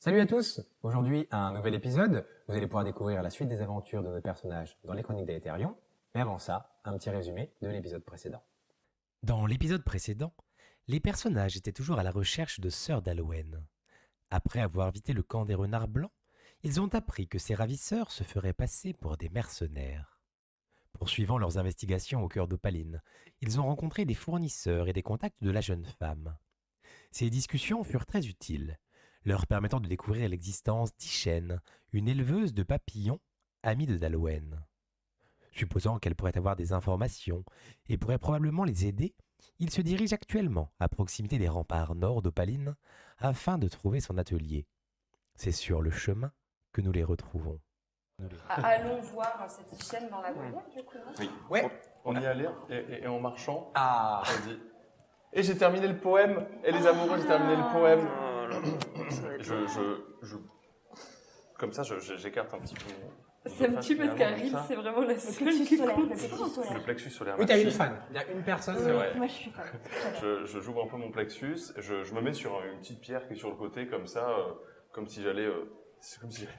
Salut à tous! Aujourd'hui, un nouvel épisode. Vous allez pouvoir découvrir la suite des aventures de nos personnages dans les Chroniques d'Aetherion. Mais avant ça, un petit résumé de l'épisode précédent. Dans l'épisode précédent, les personnages étaient toujours à la recherche de Sœur d'Alowen. Après avoir vidé le camp des renards blancs, ils ont appris que ces ravisseurs se feraient passer pour des mercenaires. Poursuivant leurs investigations au cœur d'Opaline, ils ont rencontré des fournisseurs et des contacts de la jeune femme. Ces discussions furent très utiles, leur permettant de découvrir l'existence d'Ishen, une éleveuse de papillons, amie de Dalowen. Supposant qu'elle pourrait avoir des informations et pourrait probablement les aider, il se dirige actuellement à proximité des remparts nord d'Opaline afin de trouver son atelier. C'est sur le chemin que nous les retrouvons. Allons voir cette chaîne dans la bruyère, du coup, non? Oui. Ouais. On y allait et en marchant, Ah! on dit « Et j'ai terminé le poème, et les amoureux, j'ai terminé le poème. » Comme ça, j'écarte un petit peu. Ça me tue parce qu'Aril, c'est vraiment la seule qui compte. Le plexus solaire. Oui, t'as une merci. fan. Il y a une personne. C'est vrai. Moi, je suis fan. Je joue un peu mon plexus, je me mets sur une petite pierre qui est sur le côté, comme ça, comme si j'allais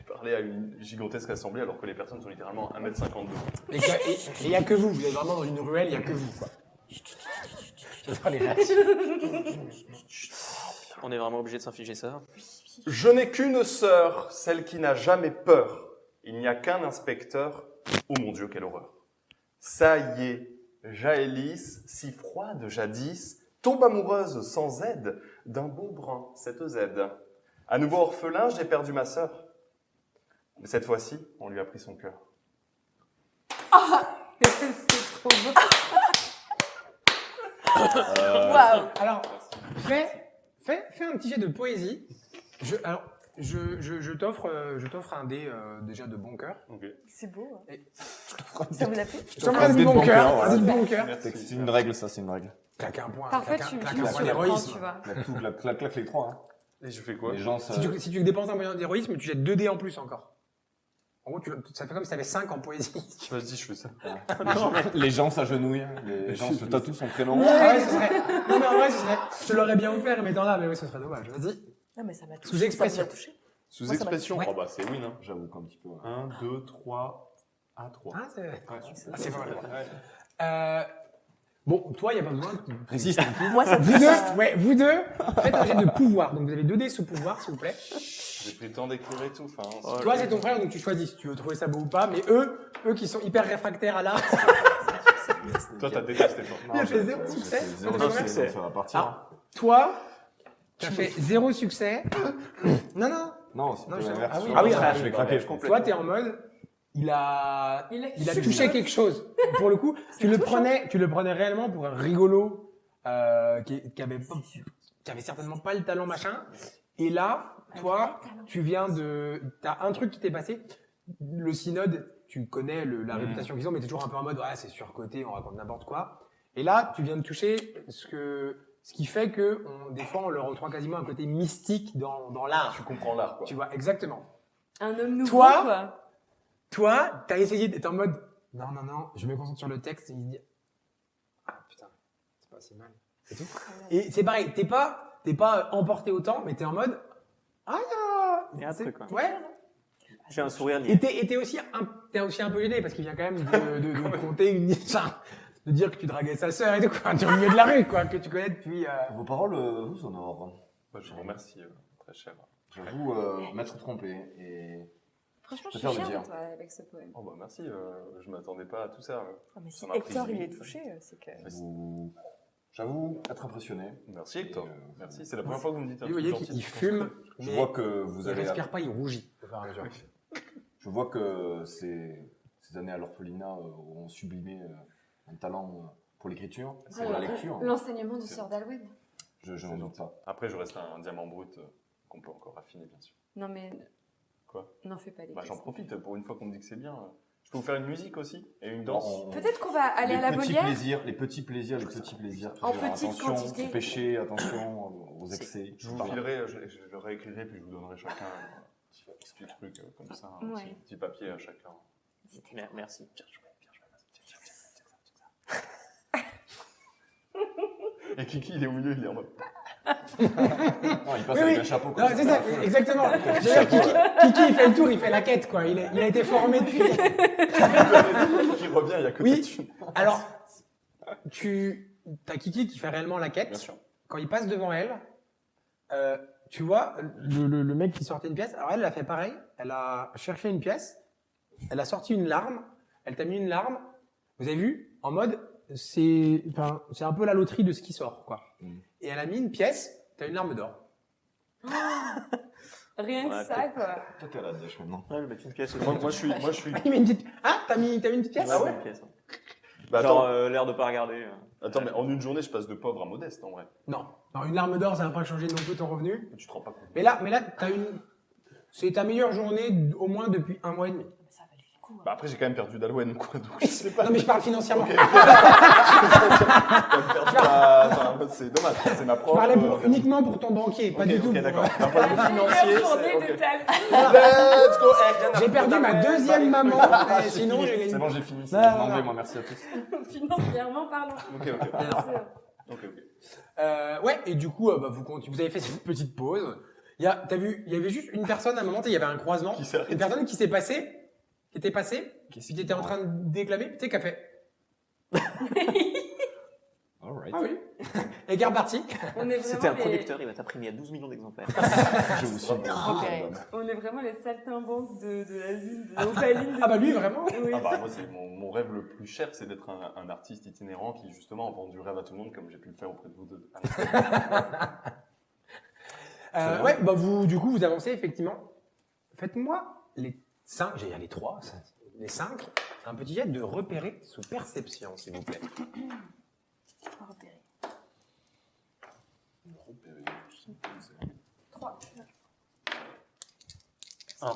parler à une gigantesque assemblée, alors que les personnes sont littéralement 1m52. Et il n'y a que vous. Vous êtes vraiment dans une ruelle, il n'y a que vous, quoi. J'adore les réactions. On est vraiment obligé de s'infliger ça. Je n'ai qu'une sœur, celle qui n'a jamais peur. Il n'y a qu'un inspecteur. Oh mon Dieu, quelle horreur. Ça y est, Jaélis, si froide jadis, tombe amoureuse sans aide d'un beau brun, cette Z. À nouveau orphelin, j'ai perdu ma sœur. Mais cette fois-ci, on lui a pris son cœur. C'est trop beau. Waouh. Alors, fais un petit jet de poésie. Je t'offre un dé déjà de bon cœur. Ok. C'est beau. Hein. Et- Ça vous l'a fait? Je t'offre un dé de bon cœur. Un dé de bon cœur. Merci. C'est une règle, ça, c'est une règle. Claque un point. Parfois, claque tu un me point surprends, d'héroïsme. tu vois. Claque les trois. Hein. Et je fais quoi? Les gens, ça... Si tu dépenses un point d'héroïsme, tu jettes 2 dés en plus encore. En gros, ça fait comme si t'avais 5 en poésie. Vas-y, je fais ça. les gens s'agenouillent, les gens se tatouent son prénom. Ouais, ce serait. Non, mais en vrai, ce serait. Je te l'aurais bien offert, mais dans là, mais oui, ce serait dommage. Vas-y. Non, mais ça m'a touché. Sous expression. Ça m'a touché. Sous Moi, ça m'a expression, touché. oh bah c'est win, hein. J'avoue qu'un petit peu. Ouais. 1, 2, 3, à 3. Ah, c'est. Ouais. Ah, c'est pas mal. Bon, toi, il n'y a pas besoin. Résiste. Moi, ça me Vous deux, faites un jet de pouvoir. Donc, vous avez 2 dés sous pouvoir, s'il vous plaît. J'ai pris le temps d'écrire et tout. Enfin, Toi, c'est ton frère, donc tu choisis si tu veux trouver ça beau ou pas. Mais eux qui sont hyper réfractaires à l'art, toi, t'as détesté, toi. il a fait 0 succès. Zéro Ça te succès, fait ça va partir. Ah. Toi, tu as fait 0 succès. Non. Non, c'est Non, pas je- l'inverse. ah oui, je vais craquer, je comprends. Toi, t'es en mode, il a touché quelque chose. Pour le coup, tu le prenais réellement pour un rigolo, qui avait certainement pas le talent machin. Et là, toi, t'as un truc qui t'est passé. Le synode, tu connais la réputation qu'ils ont, mais t'es toujours un peu en mode, ouais, c'est surcoté, on raconte n'importe quoi. Et là, tu viens de toucher ce qui fait que, des fois, on leur retrouve quasiment un côté mystique dans l'art. Tu comprends l'art, quoi. Tu vois, exactement. Un homme nouveau, Toi, quoi. Toi, t'as essayé d'être en mode, non, je me concentre sur le texte, et il se dit, ah, putain, c'est pas si mal. C'est tout. Et c'est pareil, t'es pas emporté autant, mais t'es en mode, ah, Il y a un truc, quoi. ouais. J'ai un sourire lié. Et t'es aussi un peu gêné, parce qu'il vient quand même de compter de dire que tu draguais sa sœur et tout, quoi, du milieu de la rue, quoi, que tu connais depuis, Vos paroles vous honorent. Bah, je vous remercie, très cher. J'avoue m'être trompé. Et Franchement, je Je suis préfère le fière dire. de toi avec ce poème. Oh bah merci, je m'attendais pas à tout ça. Ah, mais si Ça m'a pris Hector, il vite. est touché, c'est que... j'avoue être impressionné. Merci Hector, Et, merci. C'est la première fois que vous me dites un vous truc voyez gentil. qu'il fume, Je mais vois que vous il avez... respire pas, il rougit, au fur et à mesure. Je vois que ces années à l'orphelinat ont sublimé un talent pour l'écriture, pour la lecture. L'enseignement de Sœur d'Alowen. Je n'en doute pas. Après, je reste un diamant brut qu'on peut encore affiner, bien sûr. Non, mais... Quoi? N'en fais pas des Bah, j'en caisses. profite pour une fois qu'on me dit que c'est bien. Je peux vous faire une musique aussi et une danse. Peut-être qu'on va aller les à la petits volière. plaisirs, les petits plaisirs. En petite attention quantité. au péché, attention aux excès. Je vous filerai, je le réécrirai, puis je vous donnerai chacun un petit truc comme ça, un Ouais. petit papier à chacun. Merci. Et Kiki, il est au milieu, il est en mode... Non, il passe Oui, avec oui. un chapeau. Non, c'est ça, exactement. C'est-à-dire, Kiki, il fait le tour, il fait la quête, quoi. Il a été formé depuis. Qui revient, il y a que Oui. ta thune. Alors, t'as Kiki qui fait réellement la quête. Bien sûr. Quand il passe devant elle, tu vois, le mec qui sortait une pièce, alors elle a fait pareil. Elle a cherché une pièce, elle a sorti une larme, elle t'a mis une larme. Vous avez vu? En mode, c'est un peu la loterie de ce qui sort, quoi. Et elle a mis une pièce, t'as une larme d'or. Rien que Ouais, ça, quoi. Toi, t'es à la dèche maintenant. Ouais, je vais mettre une pièce. Moi, je suis. Il met une petite... Ah, t'as mis une petite pièce? Ah ouais, une pièce. Bah, Genre, attends, l'air de pas regarder. attends, mais en une journée, je passe de pauvre à modeste, en vrai. Non. Non, une larme d'or, ça va pas changer non plus ton revenu. Tu te rends pas compte. Mais là, c'est ta meilleure journée au moins depuis 1 mois et demi. Ça valait le coup. Bah, après, j'ai quand même perdu d'Alouen, quoi. Donc, je sais pas. Non, mais je parle financièrement. Ok. C'est dommage, c'est ma Je propre. parlais uniquement pour ton banquier, pas du tout. Ok, pour- d'accord. D'un point de vue La financier, meilleure c'est. journée ok. de ta vie. Let's go! Eh, rien à J'ai foutre, perdu ma d'Alouen, deuxième bah, maman, Ah, et sinon fini. j'ai gagné. C'est bon, j'ai fini. C'est Non, non, demandé, non. moi, merci à tous. Financièrement parlant. Ok, ok. Bien sûr. Ok. Ouais, et du coup, bah, vous avez fait cette petite pause. T'as vu, il y avait juste une personne à un moment, il y avait un croisement. Qui s'est arrêté. Une personne qui était passée, qui était en train de déclamer, tu sais, qu'a fait. Alright. Ah oui. Et qui est reparti. On est C'était un vraiment producteur, il va t'imprimer à 12 millions d'exemplaires. Je vous suis. on est vraiment les saltimbanques de la ville, de Opaline. Ah bah lui, vraiment. Oui. Ah bah moi c'est mon rêve le plus cher, c'est d'être un artiste itinérant qui justement vend du rêve à tout le monde comme j'ai pu le faire auprès de vous deux. Ouais, bah du coup, vous avancez effectivement. Faites-moi les 5, j'allais dire les 3, les 5, un petit jet de repérer sous perception, s'il vous plaît. Pas repéré. 3. Ah,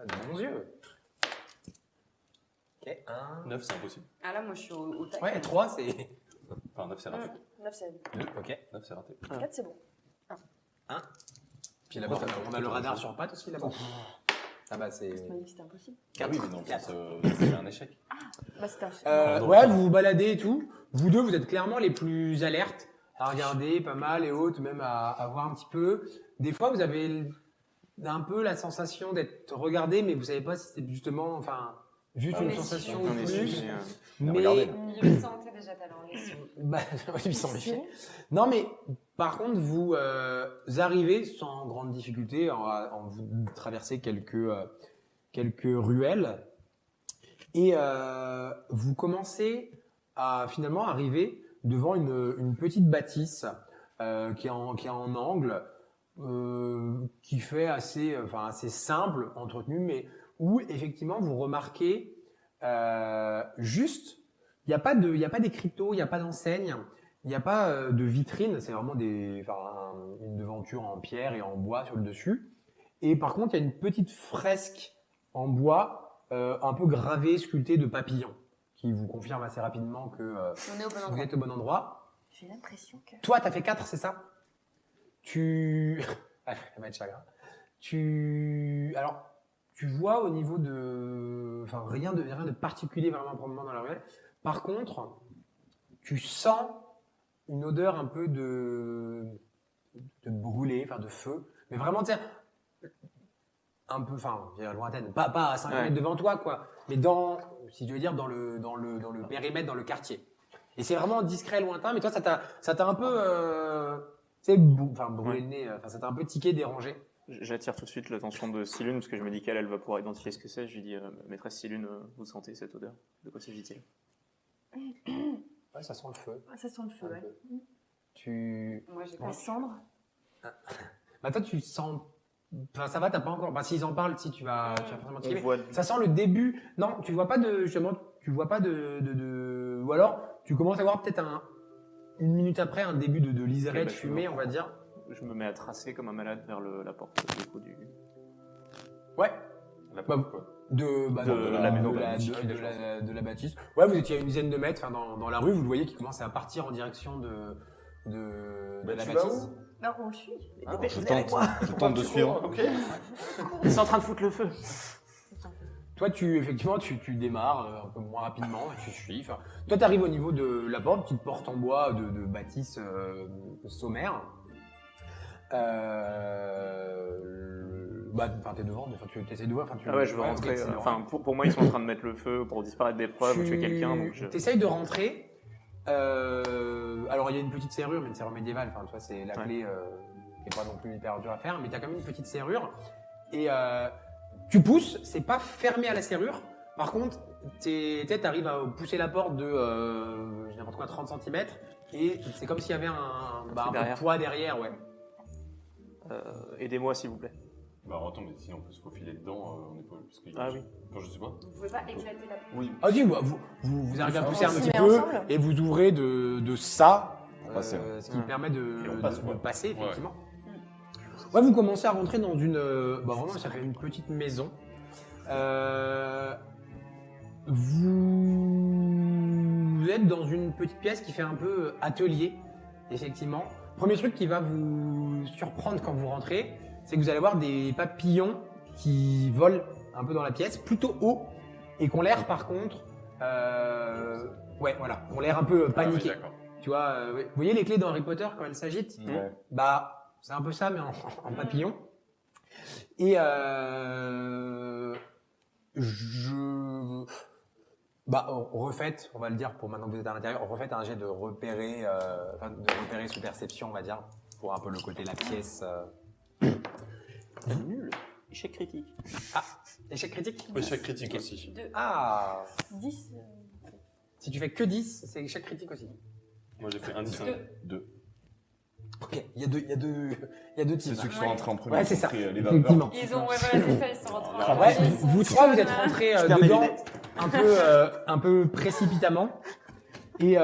de bons yeux. Ok, 1. 9, c'est impossible. Ah là, moi, je suis au tac. Ouais, 3, c'est. Enfin, 9, c'est raté. 9, c'est 2, ok. 9, c'est raté. 4, c'est bon. Puis là-bas, on a le radar sur pattes aussi là-bas. Ah bah c'est. Tu m'as dit que c'était impossible. Ah oui, mais non, Quatre. c'est un échec. Bah, c'était un Ouais, vous vous baladez et tout. Vous deux, vous êtes clairement les plus alertes à regarder pas mal et autres, même à voir un petit peu. Des fois, vous avez un peu la sensation d'être regardé, mais vous savez pas si c'est justement, enfin, juste On une est sensation On ou est plus. su, Mais regardez. milieu de santé déjà, t'as l'enlevé. bah, ils sont méfiés. Non, mais par contre, vous arrivez sans grande difficulté en vous traversez quelques ruelles et vous commencez à finalement arriver devant une petite bâtisse qui est en angle, qui fait assez simple, entretenu, mais où effectivement vous remarquez juste, il n'y a pas d'écriteau, il n'y a pas d'enseigne. Il n'y a pas de vitrine, c'est vraiment une devanture en pierre et en bois sur le dessus. Et par contre, il y a une petite fresque en bois, un peu gravée, sculptée de papillons, qui vous confirme assez rapidement que On est au bon vous endroit. êtes au bon endroit. J'ai l'impression que. Toi, t'as fait 4, c'est ça? Ah, ça va être chagrin. Alors, tu vois au niveau de... Enfin, rien de particulier vraiment pour le moment dans la ruelle. Par contre, tu sens une odeur un peu de brûlé, enfin de feu, mais vraiment, tu sais, un peu, enfin, lointaine, pas à 5 Ouais. mètres devant toi, quoi, mais si tu veux dire, dans le périmètre, dans le quartier. Et c'est vraiment discret, lointain, mais toi, ça t'a un peu, tu sais, brûlé le nez, ça t'a un peu tiqué, dérangé. J'attire tout de suite l'attention de Silune, parce que je me dis qu'elle va pouvoir identifier ce que c'est. Je lui dis, maîtresse Silune, vous sentez cette odeur? De quoi s'agit-il? Ouais, ça sent le feu. Ah, ça sent le feu, Un ouais. peu. Moi, j'ai Ouais. pas cendre. Bah toi, tu sens, enfin, ça va, t'as pas encore, s'ils en parlent, si tu vas forcément On tiquer. voit... Ça sent le début. Non, tu vois pas justement, ou alors, tu commences à voir peut-être une minute après un début de liseré, Ok, de bah, fumée, on va dire. Je me mets à tracer comme un malade vers la porte du coup du... Ouais. La Bah, quoi. De la maison de la bâtisse. Ouais, vous étiez à une dizaine de mètres, dans la rue, vous le voyez qui commence à partir en direction de Bah, la tu vas bâtisse. où? Non, on le suit. Je tente de suivre. Ok. Ils sont en train de foutre le feu. Toi, effectivement, tu démarres un peu moins rapidement, et tu suis. Enfin, toi, tu arrives au niveau de la porte, petite porte en bois de bâtisse sommaire. T'es devant, mais tu essaies de voir. Ah ouais, je veux rentrer. t'essaies de Enfin, pour moi, ils sont en train de mettre le feu pour disparaître des preuves ou tuer quelqu'un. Donc je... T'essayes de rentrer. Alors, il y a une petite serrure, mais une serrure médiévale. Enfin, tu vois, c'est la Ouais. clé qui est pas non plus hyper dure à faire, mais t'as quand même une petite serrure. Et tu pousses, c'est pas fermé à la serrure. Par contre, t'arrives à pousser la porte de n'importe quoi, 30 cm. Et c'est comme s'il y avait un peu de derrière. poids derrière, ouais. Aidez-moi, s'il vous plaît. Bah attends, mais sinon on peut se faufiler dedans, on est pas... Parce que, Ah oui. Enfin, je sais pas. Vous pouvez pas éclater la porte. Oui. Ah si, vous arrivez à pousser un On se petit met peu ensemble. et vous ouvrez de ça, Pour passer. ce qui permet de, Et on passe, de quoi. passer, Ouais. effectivement. Ouais, vous commencez à rentrer dans une... vraiment, ça fait une petite maison. Vous êtes dans une petite pièce qui fait un peu atelier, effectivement. Premier truc qui va vous surprendre quand vous rentrez, c'est que vous allez voir des papillons qui volent un peu dans la pièce, plutôt haut, et qui ont l'air par contre... ouais, voilà, ont l'air un peu paniqués. Ah, oui, d'accord. Tu vois, vous voyez les clés dans Harry Potter quand elles s'agitent? Ouais. Bah, c'est un peu ça, mais en papillon. Et refaites, on va le dire pour maintenant que vous êtes à l'intérieur, refaites un jet de repérer sous perception, on va dire, pour un peu le côté la pièce. Nul. Échec critique. Échec critique? Échec critique aussi. 2, Ah, 10, si tu fais que 10, c'est échec critique aussi. Moi j'ai fait un 10. 2. Ok, il y a deux teams. C'est ceux qui sont rentrés en premier. Ouais, qui c'est ont ça. pris, les vapeurs. Effectivement. Ils ont, ouais, voilà, c'est ça, ils sont rentrés en Ouais, premier. vous trois, vous êtes rentrés perds mes dedans lunettes. un peu précipitamment. Et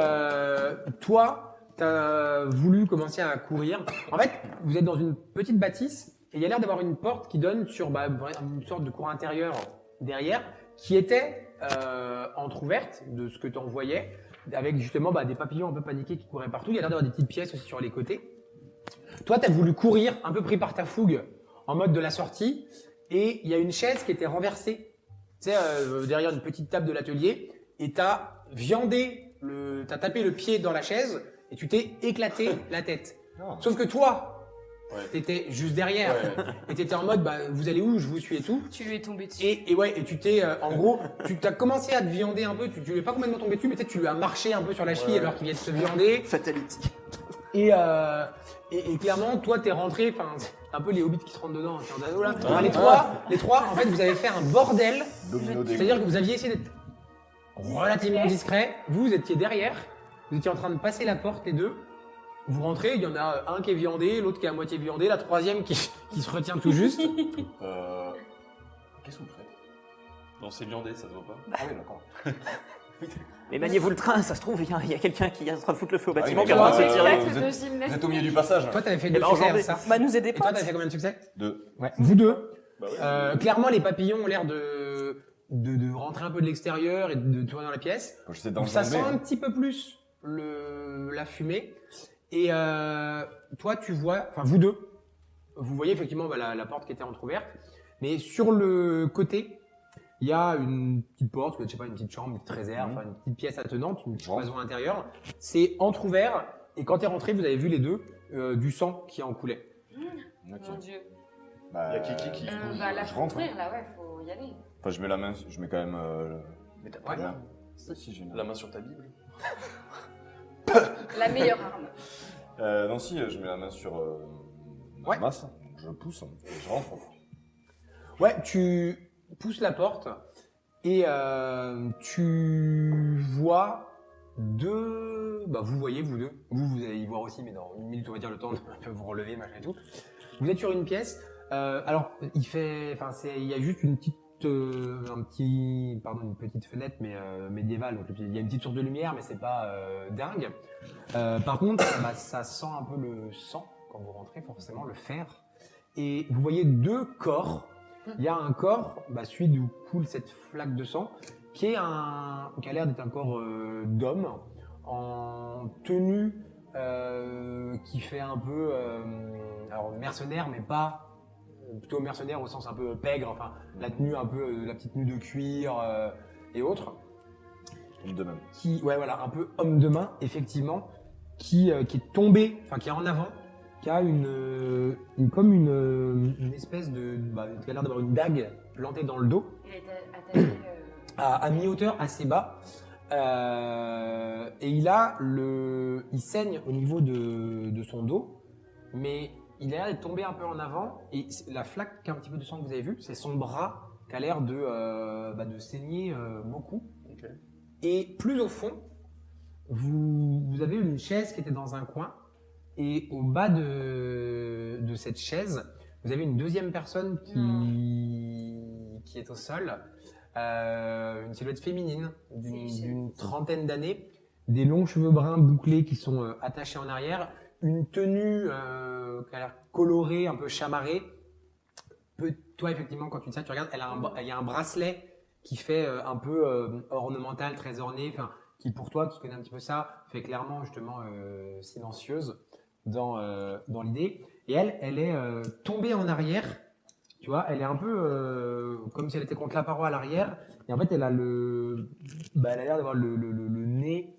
toi, t'as voulu commencer à courir. En fait, vous êtes dans une petite bâtisse et il y a l'air d'avoir une porte qui donne sur une sorte de cour intérieure derrière qui était entrouverte de ce que tu en voyais, avec justement des papillons un peu paniqués qui couraient partout. Il y a l'air d'avoir des petites pièces aussi sur les côtés. Toi, tu as voulu courir, un peu pris par ta fougue, en mode de la sortie, et il y a une chaise qui était renversée, tu sais, derrière une petite table de l'atelier, et t'as t'as tapé le pied dans la chaise, et tu t'es éclaté la tête. Ah. Sauf que toi, Ouais. t'étais juste derrière, et t'étais en mode, vous allez où, je vous suis et tout. Tu lui es tombé dessus. Et tu t'es, en gros, tu t'as commencé à te viander un peu, tu lui es pas complètement tombé dessus, mais peut-être tu lui as marché un peu sur la cheville alors qu'il vient de se viander. Fatality. Et clairement, toi, t'es rentré, enfin, un peu les hobbits qui se rentrent dedans. Enfin, les trois, en fait, vous avez fait un bordel. Domino des C'est-à-dire que vous aviez essayé d'être relativement discret. Vous étiez derrière. Vous étiez en train de passer la porte, les deux. Vous rentrez, il y en a un qui est viandé, l'autre qui est à moitié viandé, la troisième qui se retient tout juste. Qu'est-ce que vous faites? Non, c'est viandé, ça se voit pas. Ah oui, d'accord. Mais maniez-vous le train, ça se trouve, il y a quelqu'un qui est en train de foutre le feu au Ah oui, bâtiment mais qui est en train de se là, tirer. vous Spectacle de êtes- Vous gymnastique. êtes au milieu du passage. Toi, t'avais fait Eh deux ben, succès, enjambez. ça. Bah, nous aider Et toi, pas. t'avais fait combien de succès? 2. Ouais. Vous deux. Bah ouais. Clairement, les papillons ont l'air de rentrer un peu de l'extérieur et de tourner dans la pièce. J'essaie Donc ça sent d'enjamber. un petit peu plus la fumée. Et toi, tu vois, enfin vous deux, vous voyez effectivement la porte qui était entrouverte. Mais sur le côté, il y a une petite porte, je sais pas, une petite chambre, une petite réserve, enfin, une petite pièce attenante, une petite Genre. maison intérieure. C'est entrouvert. Et quand t'es rentré, vous avez vu les deux du sang qui en coulait. Ok. Mon Dieu. Bah, Il y a Kiki qui- je Bah, la rentre. ouvrir là, ouais, faut y aller. Enfin, je mets la main, je mets quand même. Mais t'as Ouais. pas la... Si, j'ai une la main sur ta Bible. La meilleure arme. Non, si, je mets la main sur ma Ouais. masse, je pousse et je rentre. Ouais, tu pousses la porte et tu vois deux. Vous voyez, vous deux. Vous allez y voir aussi, mais dans une minute, on va dire le temps de un peu vous relever, machin et tout. Vous êtes sur une pièce. Alors, il y a juste une petite. Une petite fenêtre, mais médiévale. Donc, il y a une petite source de lumière, mais c'est pas dingue. Par contre, ça sent un peu le sang quand vous rentrez, forcément, le fer. Et vous voyez deux corps. Il y a un corps, celui d'où coule cette flaque de sang, qui a l'air d'être un corps d'homme, en tenue qui fait un peu alors mercenaire, mais pas plutôt mercenaire au sens un peu pègre, enfin la tenue un peu la petite tenue de cuir et autres, De même. qui un peu homme de main effectivement, qui est tombé, enfin qui est en avant, qui a une espèce de, qui a l'air d'avoir une dague plantée dans le dos, Il était attaché. à mi-hauteur, assez bas. Et il saigne au niveau de son dos, mais il a l'air d'être tombé un peu en avant. Et la flaque, un petit peu de sang que vous avez vu, c'est son bras qui a l'air de saigner beaucoup. Ok. Et plus au fond, vous avez une chaise qui était dans un coin. Et au bas de cette chaise, vous avez une deuxième personne qui est au sol. Une silhouette féminine d'une trentaine d'années, des longs cheveux bruns bouclés qui sont attachés en arrière, une tenue qui a l'air colorée, un peu chamarrée. Toi, effectivement, quand tu dis ça, tu regardes, il y a un bracelet qui fait un peu ornemental, très orné, enfin, qui pour toi, qui connais un petit peu ça, fait clairement justement silencieuse dans l'idée. Et elle est tombée en arrière. Tu vois, elle est un peu comme si elle était contre la paroi à l'arrière. Et en fait, elle a elle a l'air d'avoir le nez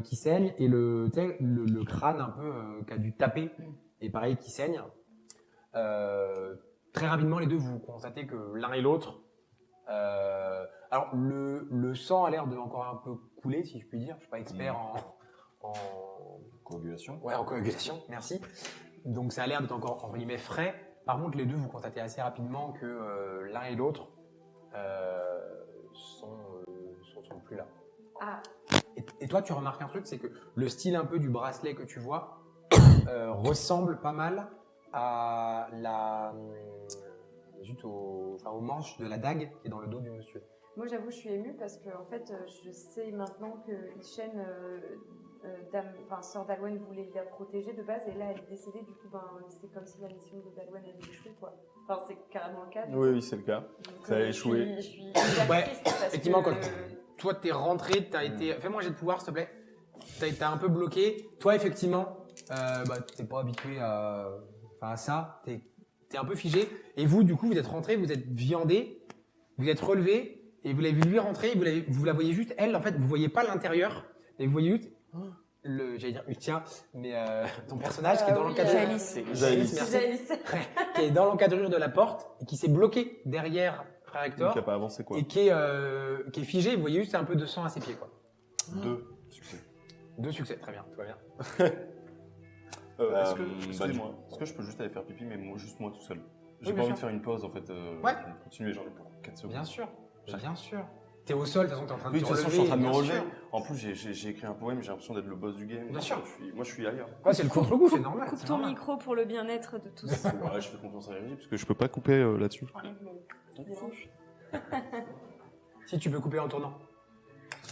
qui saigne et le crâne un peu qui a dû taper. Et pareil, qui saigne. Très rapidement, les deux, vous constatez que l'un et l'autre. Alors, le sang a l'air de encore un peu couler, si je puis dire. Je suis pas expert en Coagulation. Ouais, en coagulation, merci. Donc, ça a l'air d'être encore, entre guillemets, frais. Par contre, les deux, vous constatez assez rapidement que l'un et l'autre sont plus là. Ah, Et toi, tu remarques un truc, c'est que le style un peu du bracelet que tu vois ressemble pas mal à au manche de la dague qui est dans le dos du monsieur. moi j'avoue, je suis émue parce que en fait, je sais maintenant que Ishen, Sœur d'Alwen voulait la protéger de base, et là elle est décédée. Du coup, c'est comme si la mission de d'Alwen avait échoué, quoi. Enfin, c'est carrément le cas. Oui, c'est le cas. Donc, Ça a échoué. Je suis hyper Ouais, triste parce effectivement, que, Toi, t'es rentré, t'as été. Fais-moi un jet de pouvoir, s'il te plaît. T'as été un peu bloqué. Toi, effectivement, t'es pas habitué à ça. T'es un peu figé. Et vous, du coup, vous êtes rentré, vous êtes viandé, vous êtes relevé, et vous l'avez vu lui rentrer. Vous la voyez juste, elle, en fait, vous voyez pas l'intérieur, et vous voyez juste j'allais dire Utia, mais ton personnage qui est dans l'encadrure. Jaehalis. Jaehalis, merci. Jaehalis. Qui est dans l'encadrure de la porte et qui s'est bloqué derrière Frère Hector. Donc, il n'a pas avancé, quoi. Et qui est figé. Vous voyez juste un peu de sang à ses pieds, quoi. 2 succès. 2 succès, très bien, tout va bien. Excusez-moi, est-ce que je peux juste aller faire pipi, mais juste moi tout seul? J'ai bien pas envie de sûr. faire une pause en fait. Ouais. Continuer genre pour 4 secondes. Bien sûr, bien sûr. T'es au sol, de toute façon, t'es en train de Oui, te de toute façon, relever. je suis en train de me bien relever. sûr. En plus, j'ai écrit un poème, j'ai l'impression d'être le boss du game. Bien sûr. Moi, je suis ailleurs. Ouais, c'est le contre-goût, c'est normal. Coupe c'est ton normal. micro pour le bien-être de tous. Ouais, je fais confiance à Rémi parce que je peux pas couper là-dessus. Si tu peux couper en tournant.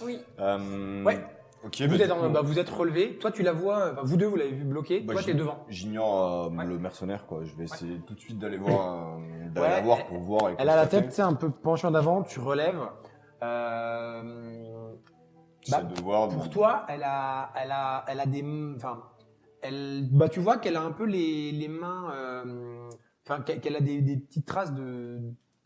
Oui. Ouais. Ok, Vous êtes relevé. Toi, tu la vois. Vous deux, vous l'avez vu bloqué. Toi, t'es devant. J'ignore Ouais. le mercenaire, quoi. Je vais essayer tout de suite d'aller voir, Ouais, la voir pour voir. et Elle a la constater. tête, tu sais, un peu penchée en avant. Tu relèves. J'essaie de voir. Pour toi, elle a des, enfin, tu vois qu'elle a un peu les mains, qu'elle a des petites traces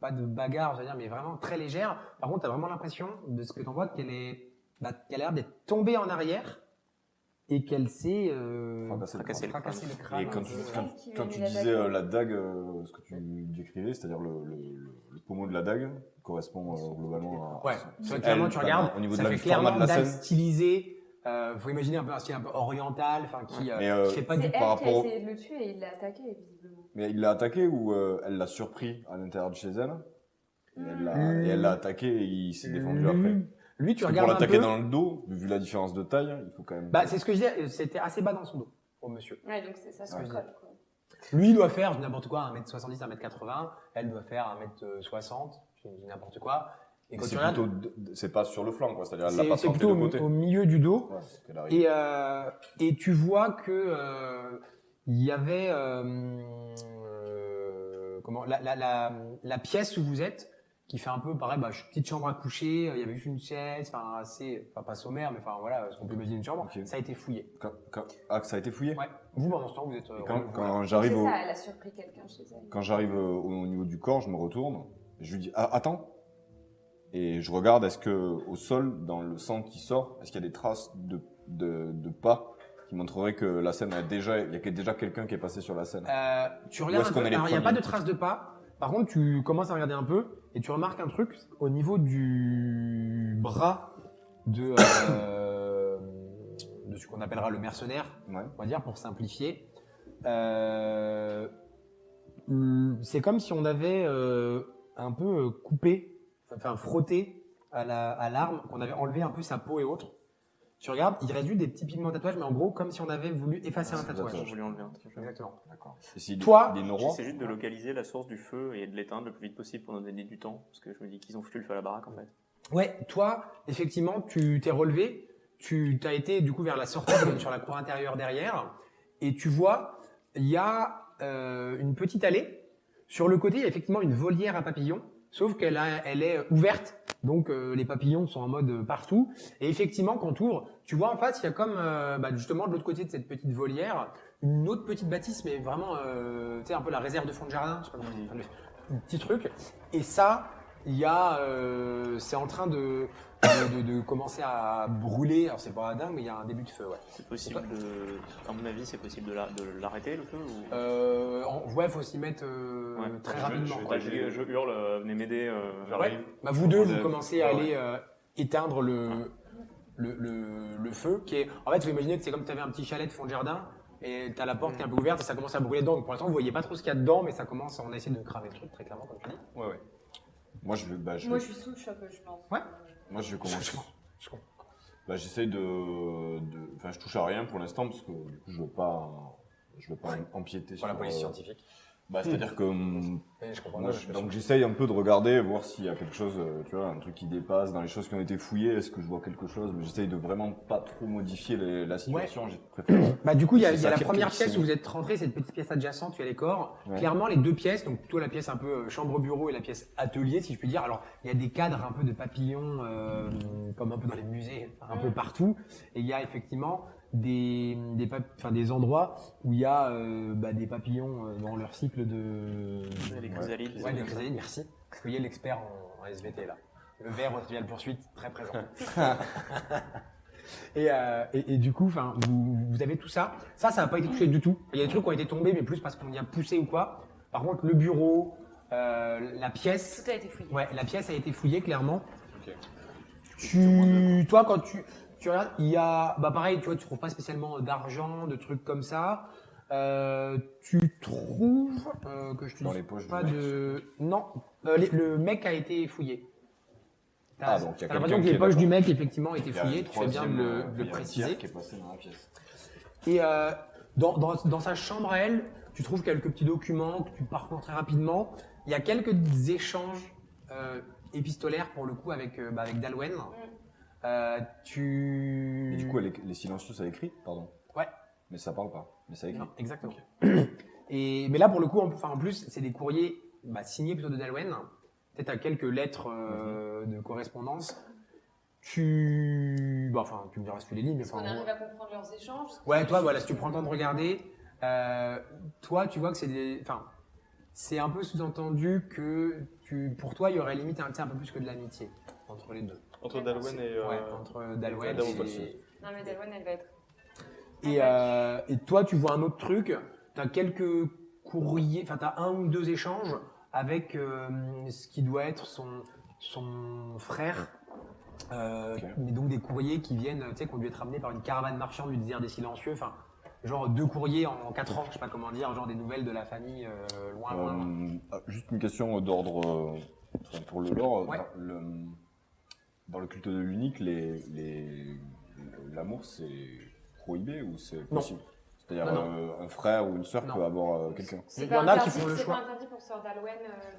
pas de bagarre, je veux dire, mais vraiment très légères. Par contre, t'as vraiment l'impression de ce que t'en vois qu'elle a l'air d'être tombée en arrière et qu'elle s'est Fracasser fracassé le crâne. Et quand un tu, peu. quand- Qui quand lui tu met la disais dague. la dague, ce que tu décrivais, c'est-à-dire le pommeau de la dague, correspond globalement à. Ouais, soit clairement elle, tu regardes, au niveau ça de la fait format clairement de la dague scène. stylisée. Faut imaginer un peu un style un peu oriental, enfin qui fait pas C'est du elle par qui a rapport au- essayé de le tuer et il l'a attaqué, visiblement. Mais il l'a attaqué ou elle l'a surpris à l'intérieur de chez elle et elle l'a attaqué et il s'est défendu après. Lui, tu Parce que regardes pour un l'attaquer peu. dans le dos, vu la différence de taille, il faut quand même. C'est ce que je disais, c'était assez bas dans son dos, au monsieur. Ouais, donc c'est ça son Ouais. code, quoi. Lui, il doit faire n'importe quoi, 1m70, 1m80. Elle doit faire 1m60, je dis n'importe quoi. Et Mais quand c'est tu regardes, plutôt, c'est pas sur le flanc, quoi. C'est-à-dire, elle l'a pas c'est sorti plutôt de côté. au milieu du dos. Ouais, qu'elle arrive. Et tu vois que il y avait la pièce où vous êtes, qui fait un peu pareil, petite chambre à coucher, il y avait juste une chaise, pas sommaire, mais voilà, ce qu'on peut imaginer une chambre. Ok. Ça a été fouillé. Ça a été fouillé. Ouais. Vous, pendant ce temps, vous êtes. Et quand C'est j'arrive au, ça, elle a surpris quelqu'un chez elle. quand j'arrive au niveau du corps, je me retourne, et je lui dis attends, et je regarde est-ce que au sol, dans le sang qui sort, est-ce qu'il y a des traces de pas qui montrerait que la scène il y a déjà quelqu'un qui est passé sur la scène. Tu regardes est-ce un qu'on peu, est les alors il n'y a pas premiers de traces de pas. Par contre, tu commences à regarder un peu et tu remarques un truc au niveau du bras de ce qu'on appellera le mercenaire, Ouais. on va dire pour simplifier. C'est comme si on avait un peu coupé, enfin frotté à l'arme, qu'on avait enlevé un peu sa peau et autres. Tu regardes, il reste juste des petits pigments de tatouage, mais en gros comme si on avait voulu effacer un tatouage. J'ai voulu enlever un tatouage. Exactement. D'accord. Et s'il Toi, il est norois, J'essaie juste de localiser la source du feu et de l'éteindre le plus vite possible pour nous donner du temps, parce que je me dis qu'ils ont foutu le feu à la baraque en fait. Ouais, toi, effectivement, tu t'es relevé, tu as été du coup vers la sortie sur la cour intérieure derrière, et tu vois, il y a une petite allée. Sur le côté, il y a effectivement une volière à papillons, sauf elle est ouverte, donc les papillons sont en mode partout. Et effectivement, quand tu ouvres, tu vois en face, il y a comme justement de l'autre côté de cette petite volière, une autre petite bâtisse, mais vraiment, tu sais, un peu la réserve de fond de jardin, je sais pas comment dire, un petit truc. Et ça, il y a, c'est en train de commencer à brûler. Alors c'est pas dingue, mais il y a un début de feu, ouais. C'est possible à mon avis, c'est possible de l'arrêter le feu ou... Ouais, faut s'y mettre très rapidement. quoi. Je hurle, venez m'aider. J'arrive. Bah, vous deux, vous Enlève. commencez à aller éteindre le feu, qui est. En fait, vous imaginez que c'est comme tu avais un petit chalet de fond de jardin et tu as la porte qui est un peu ouverte et ça commence à brûler dedans. Donc pour l'instant, vous voyez pas trop ce qu'il y a dedans, mais ça commence. On a essayé de cramer le truc très clairement, comme tu dis. ouais. Moi, je vais Moi, je suis sous le choc, je pense. Ouais. Moi, je vais commencer. Je comprends. Bah, j'essaye enfin, je touche à rien pour l'instant parce que du coup, je veux pas empiéter Sur la police euh, scientifique. Bah, c'est-à-dire que Je comprends. moi, donc j'essaye un peu de regarder, voir s'il y a quelque chose, tu vois, un truc qui dépasse dans les choses qui ont été fouillées. Est-ce que je vois quelque chose? Mais j'essaye de vraiment pas trop modifier la situation. J'ai préféré. Bah, du coup, il y a C'est ça la qui est première possible. pièce où vous êtes rentré, cette petite pièce adjacente, tu as les corps. Ouais. Clairement, les deux pièces, donc plutôt la pièce un peu chambre-bureau et la pièce atelier, si je puis dire. Alors, il y a des cadres un peu de papillons, comme un peu dans les musées, un peu partout. Et il y a effectivement des endroits où il y a des papillons dans leur cycle de... Les chrysalides. Ouais, les chrysalides, merci. Vous voyez l'expert en SVT là. Le vert au trivial poursuite, très présent. Et du coup, vous avez tout ça. Ça n'a pas été touché du tout. Il y a des trucs qui ont été tombés, mais plus parce qu'on y a poussé ou quoi. Par contre, le bureau, la pièce. Tout a été fouillé. Ouais, la pièce a été fouillée clairement. Ok. Toi, quand tu regardes, il y a, pareil, tu vois, tu trouves pas spécialement d'argent, de trucs comme ça. Tu trouves que je te Dans dise les poches du pas mec. non, le mec a été fouillé. Ah, donc il y a T'as l'impression quelqu'un que qui les est poches du d'accord. mec effectivement ont été Il y a fouillées. un Tu fais bien de troisième, le il y a un tiers préciser. qui est passé dans la pièce. Et dans sa chambre à elle, tu trouves quelques petits documents que tu parcours très rapidement. Il y a quelques échanges épistolaires pour le coup avec Dalwen. Et du coup, les silencieux, ça écrit, pardon. Ouais. Mais ça parle pas. Mais ça écrit. Non, exactement. Mais là pour le coup, en plus, c'est des courriers signés plutôt de Dalwen. Peut-être à quelques lettres de correspondance. Tu me diras si tu les lis, mais Est-ce qu'on arrive à comprendre leurs échanges? Ouais, toi, voilà, si tu prends le temps de regarder, toi, tu vois que c'est un peu sous-entendu que pour toi, il y aurait limite un peu plus que de l'amitié entre les deux. Entre Dalwen et... Ouais, entre Dalwen Dalwen, pas de et... souci. Non, mais Dalwen, elle va être. Et toi, tu vois un autre truc, tu as quelques courriers, tu as un ou deux échanges avec ce qui doit être son frère. Mais donc des courriers qui viennent, tu sais, qui ont dû être ramenés par une caravane marchande du désert des silencieux, genre 2 courriers en 4 ans, je sais pas comment dire, genre des nouvelles de la famille loin. Juste une question d'ordre pour le lore. Ouais. Dans le culte de l'unique, l'amour c'est prohibé ou c'est Non. possible? C'est-à-dire Non. un frère ou une sœur Non. peut avoir quelqu'un. Il y en a qui font le C'est choix. pas interdit pour Sœur Dalwen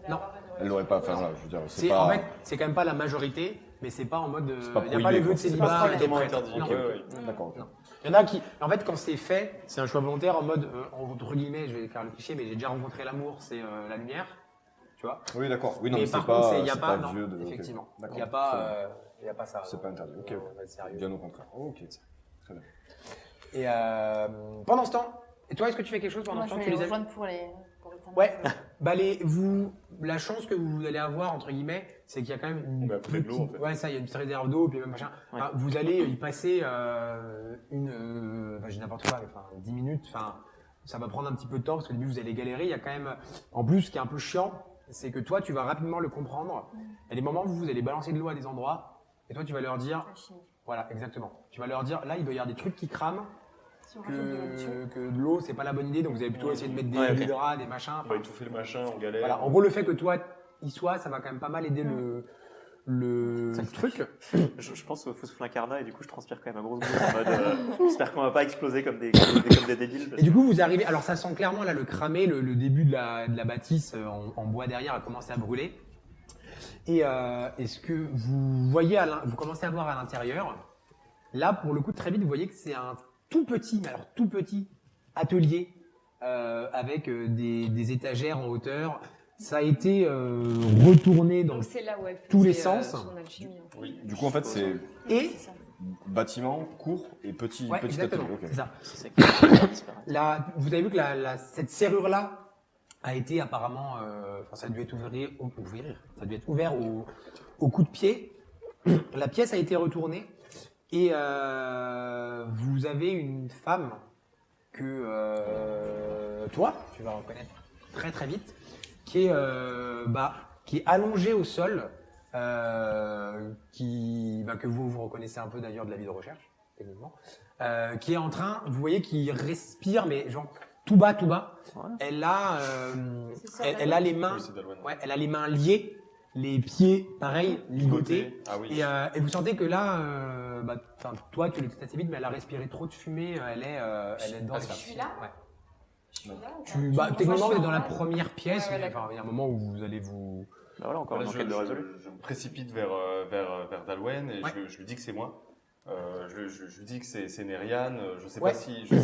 d'avoir une relation. Elle l'aurait pas fait là, je veux dire. En fait, c'est quand même pas la majorité, mais c'est pas en mode. C'est pas Il n'y a pas les prohibé, vœux de quoi. C'est célibat. pas avec des strictement prêtres. interdit. Non. Ok, ouais. D'accord. ok. Non. Il y en a qui, en fait, quand c'est fait, c'est un choix volontaire en mode, entre guillemets, je vais faire le cliché, mais j'ai déjà rencontré l'amour, c'est la lumière, tu vois. Oui, d'accord. Oui, non, mais mais par c'est contre, pas, il n'y a c'est pas, pas non, vieux de. ok. effectivement. Il D'accord. n'y a pas ça. C'est pas interdit. Ok. On va être sérieux. Bien au contraire. Ok. Très bien. Et pendant ce temps, et toi, est-ce que tu fais quelque chose pendant Moi, ce je temps? vais Tu les les as... rejoindre pour Ouais. Bah la chance que vous allez avoir entre guillemets, c'est qu'il y a quand même On met à côté de l'eau, en fait. Ouais, ça, il y a une petite réserve d'eau puis même machin. Ouais. Enfin, vous allez y passer j'ai n'importe quoi, enfin 10 minutes. Enfin, ça va prendre un petit peu de temps parce qu'au début vous allez galérer. Il y a quand même, en plus, ce qui est un peu chiant, c'est que toi, tu vas rapidement le comprendre. Il y a des moments où vous allez balancer de l'eau à des endroits et toi, tu vas leur dire, voilà, exactement. Tu vas leur dire, là, il doit y avoir des trucs qui crament. Si on rajoute de l'eau dessus. Que de l'eau, c'est pas la bonne idée, donc vous allez plutôt essayer de mettre des Ouais, ok. hydras, des machins. On va étouffer le machin, on galère. Voilà. En gros, le fait que toi y sois, ça va quand même pas mal aider le truc. Je pense au faux souffle incarnat et du coup je transpire quand même à grosse goutte en mode j'espère qu'on va pas exploser comme des débiles. Et du coup, vous arrivez. Alors, ça sent clairement là le cramé, le début de la bâtisse en bois derrière a commencé à brûler. Et ce que vous voyez, vous commencez à voir à l'intérieur, là, pour le coup, très vite, vous voyez que c'est un tout petit, mais alors tout petit atelier avec des étagères en hauteur. Ça a été retourné dans Donc c'est là où elle fait tous les sens. son alchimie. En fait. Oui. Du coup, en fait, c'est Et C'est ça. bâtiment court et petit ouais, petit exactement, atelier. Ok. c'est ça. C'est ça qui va disparaître. Là, vous avez vu que cette serrure-là a été apparemment, ça a dû être ça a dû être ouvert au coup de pied. La pièce a été retournée et vous avez une femme que toi, tu vas reconnaître très très vite, qui est allongée au sol, que vous reconnaissez un peu d'ailleurs de la vie de recherche, techniquement, qui est en train, vous voyez, qui respire, mais genre tout bas. Ouais. Elle a, C'est ça, elle a les mains, Oui, c'est Dalwan. ouais, elle a les mains liées, les pieds, pareil, ligotés. Ah oui. Et vous sentez que là, toi, tu l'as assez vite, mais elle a respiré trop de fumée. Elle est dans Ah, les je suis là. Ouais. Je suis là ou pas Techniquement, Moi, vous je êtes dans la suis en bas. première pièce. Ouais, mais, d'accord. il y a un moment où vous allez vous. Bah voilà, encore Voilà, une enquête de résolu. je me précipite vers Dalwen et Ouais. je lui dis que c'est moi. Je lui dis que c'est Nerian. Je sais Ouais.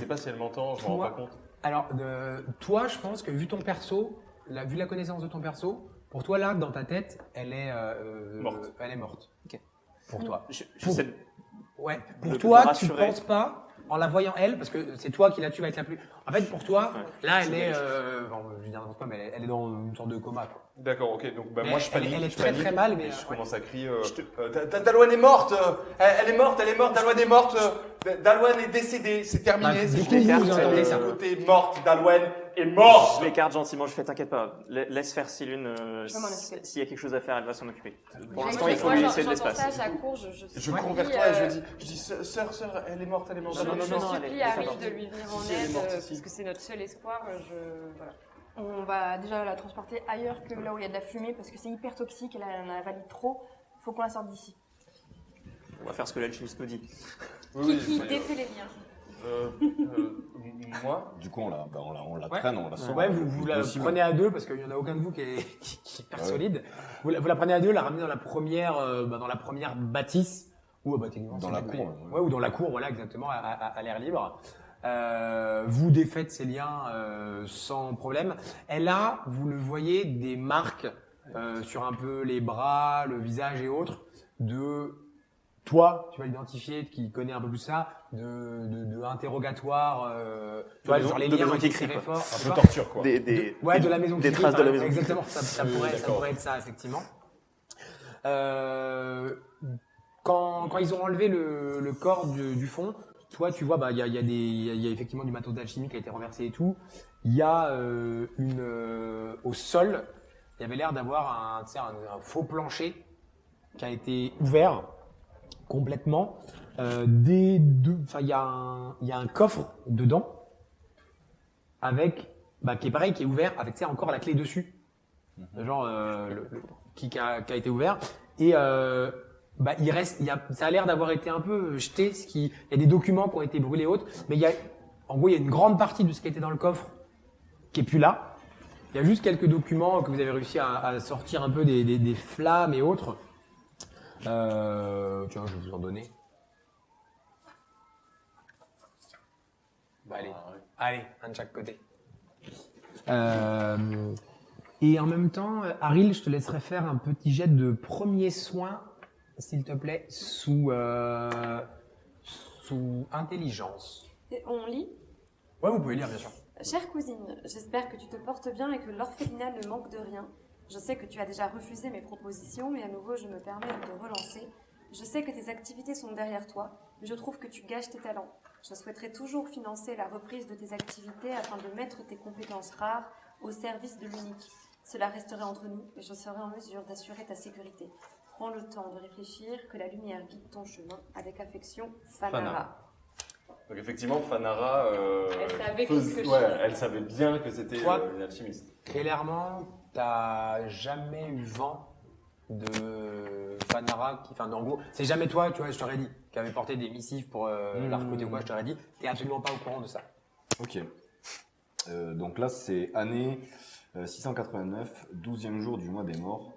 pas si elle m'entend. Je m'en rends Toi- pas compte. Alors, toi, je pense que vu ton perso, vu la connaissance de ton perso, pour toi là, dans ta tête, elle est Morte. Elle est morte. Ok. Pour toi. J'essaie de- Ouais. De Pour toi, tu rassurer. penses pas, en la voyant elle, parce que c'est toi qui la tue avec la pluie. En fait, pour toi, Ouais. là, elle est, je veux dire n'importe quoi, mais elle est dans une sorte de coma, quoi. D'accord, ok. Donc Mais moi je panique. elle est je très panique, très mal, mais et je ouais. commence à crier. Dalwan est morte. Elle est morte. Dalwan est morte. Dalwan est décédée. C'est terminé. Bah, c'est du je coup, l'écarte, vous entendez ça. côté morte. Dalwan est morte. Je l'écarte gentiment, je fais t'inquiète pas, laisse faire Silune, Je vais m'en occuper. s'il y a quelque chose à faire, elle va s'en occuper. Pour Moi, l'instant, il faut moi, lui j'en- laisser de j'entends l'espace. ça, j'accours, je Je supplie, cours vers toi et je dis sœur, elle est morte. Non, non, Je non, non, supplie elle est Harry morte. de lui venir en Si, elle est aide, morte ici. parce que c'est notre seul espoir. Voilà. On va déjà la transporter ailleurs que là où il y a de la fumée parce que c'est hyper toxique et là elle en a avalé trop. Faut qu'on la sorte d'ici. On va faire ce que l'alchimiste nous dit. Qui défait les liens. Moi Du coup, on la Ouais. traîne, on la sort. Ouais, vous la Possible. prenez à deux parce qu'il n'y en a aucun de vous qui est hyper Ouais. solide. Vous la prenez à deux, la ramenez dans la première bâtisse ou techniquement Dans c'est la une cour, bâtisse. Ouais, ou dans la cour, voilà exactement, à l'air libre. Vous défaites ces liens sans problème. Elle a, vous le voyez, des marques sur un peu les bras, le visage et autres de toi, tu vas l'identifier, qui connaît un peu plus ça, de interrogatoire, tu vois, maison- genre les de liens maison qui qui crie, serraient quoi. fort. Un peu torture, quoi. Ouais, de la maison des qui traces crie, de la par maison qui exemple. Exactement, ça pourrait d'accord. être ça, effectivement. Quand ils ont enlevé le corps du fond, toi, tu vois, il y a effectivement du matos d'alchimie qui a été renversé et tout. Il y a au sol, il y avait l'air d'avoir un faux plancher qui a été ouvert complètement. Il y a un coffre dedans avec, qui est pareil, qui est ouvert avec encore la clé dessus, genre qui a été ouvert. Et ça a l'air d'avoir été un peu jeté. Il y a des documents qui ont été brûlés et autres, mais en gros, il y a une grande partie de ce qui était dans le coffre qui est plus là. Il y a juste quelques documents que vous avez réussi à sortir un peu des flammes et autres. Tiens, je vais vous en donner. Allez, un de chaque côté. Et en même temps, Haril, je te laisserai faire un petit jet de premier soin, s'il te plaît, sous intelligence. Et on lit. Ouais, vous pouvez lire, bien sûr. Chère cousine, j'espère que tu te portes bien et que l'orphelinat ne manque de rien. Je sais que tu as déjà refusé mes propositions, mais à nouveau je me permets de te relancer. Je sais que tes activités sont derrière toi, mais je trouve que tu gâches tes talents. Je souhaiterais toujours financer la reprise de tes activités afin de mettre tes compétences rares au service de l'unique. Cela resterait entre nous et je serai en mesure d'assurer ta sécurité. Prends le temps de réfléchir, que la lumière guide ton chemin. Avec affection, Fanara. Donc effectivement, Fanara, Elle savait quelque chose. elle savait bien que c'était Toi, une alchimiste. Clairement, t'as jamais eu vent de Fanara enfin, en gros, c'est jamais toi, tu vois, je t'aurais dit, qui avait porté des missives pour la recruter ou quoi, je t'aurais dit, t'es absolument pas au courant de ça. Ok. Donc là, c'est année 689, 12e jour du mois des morts.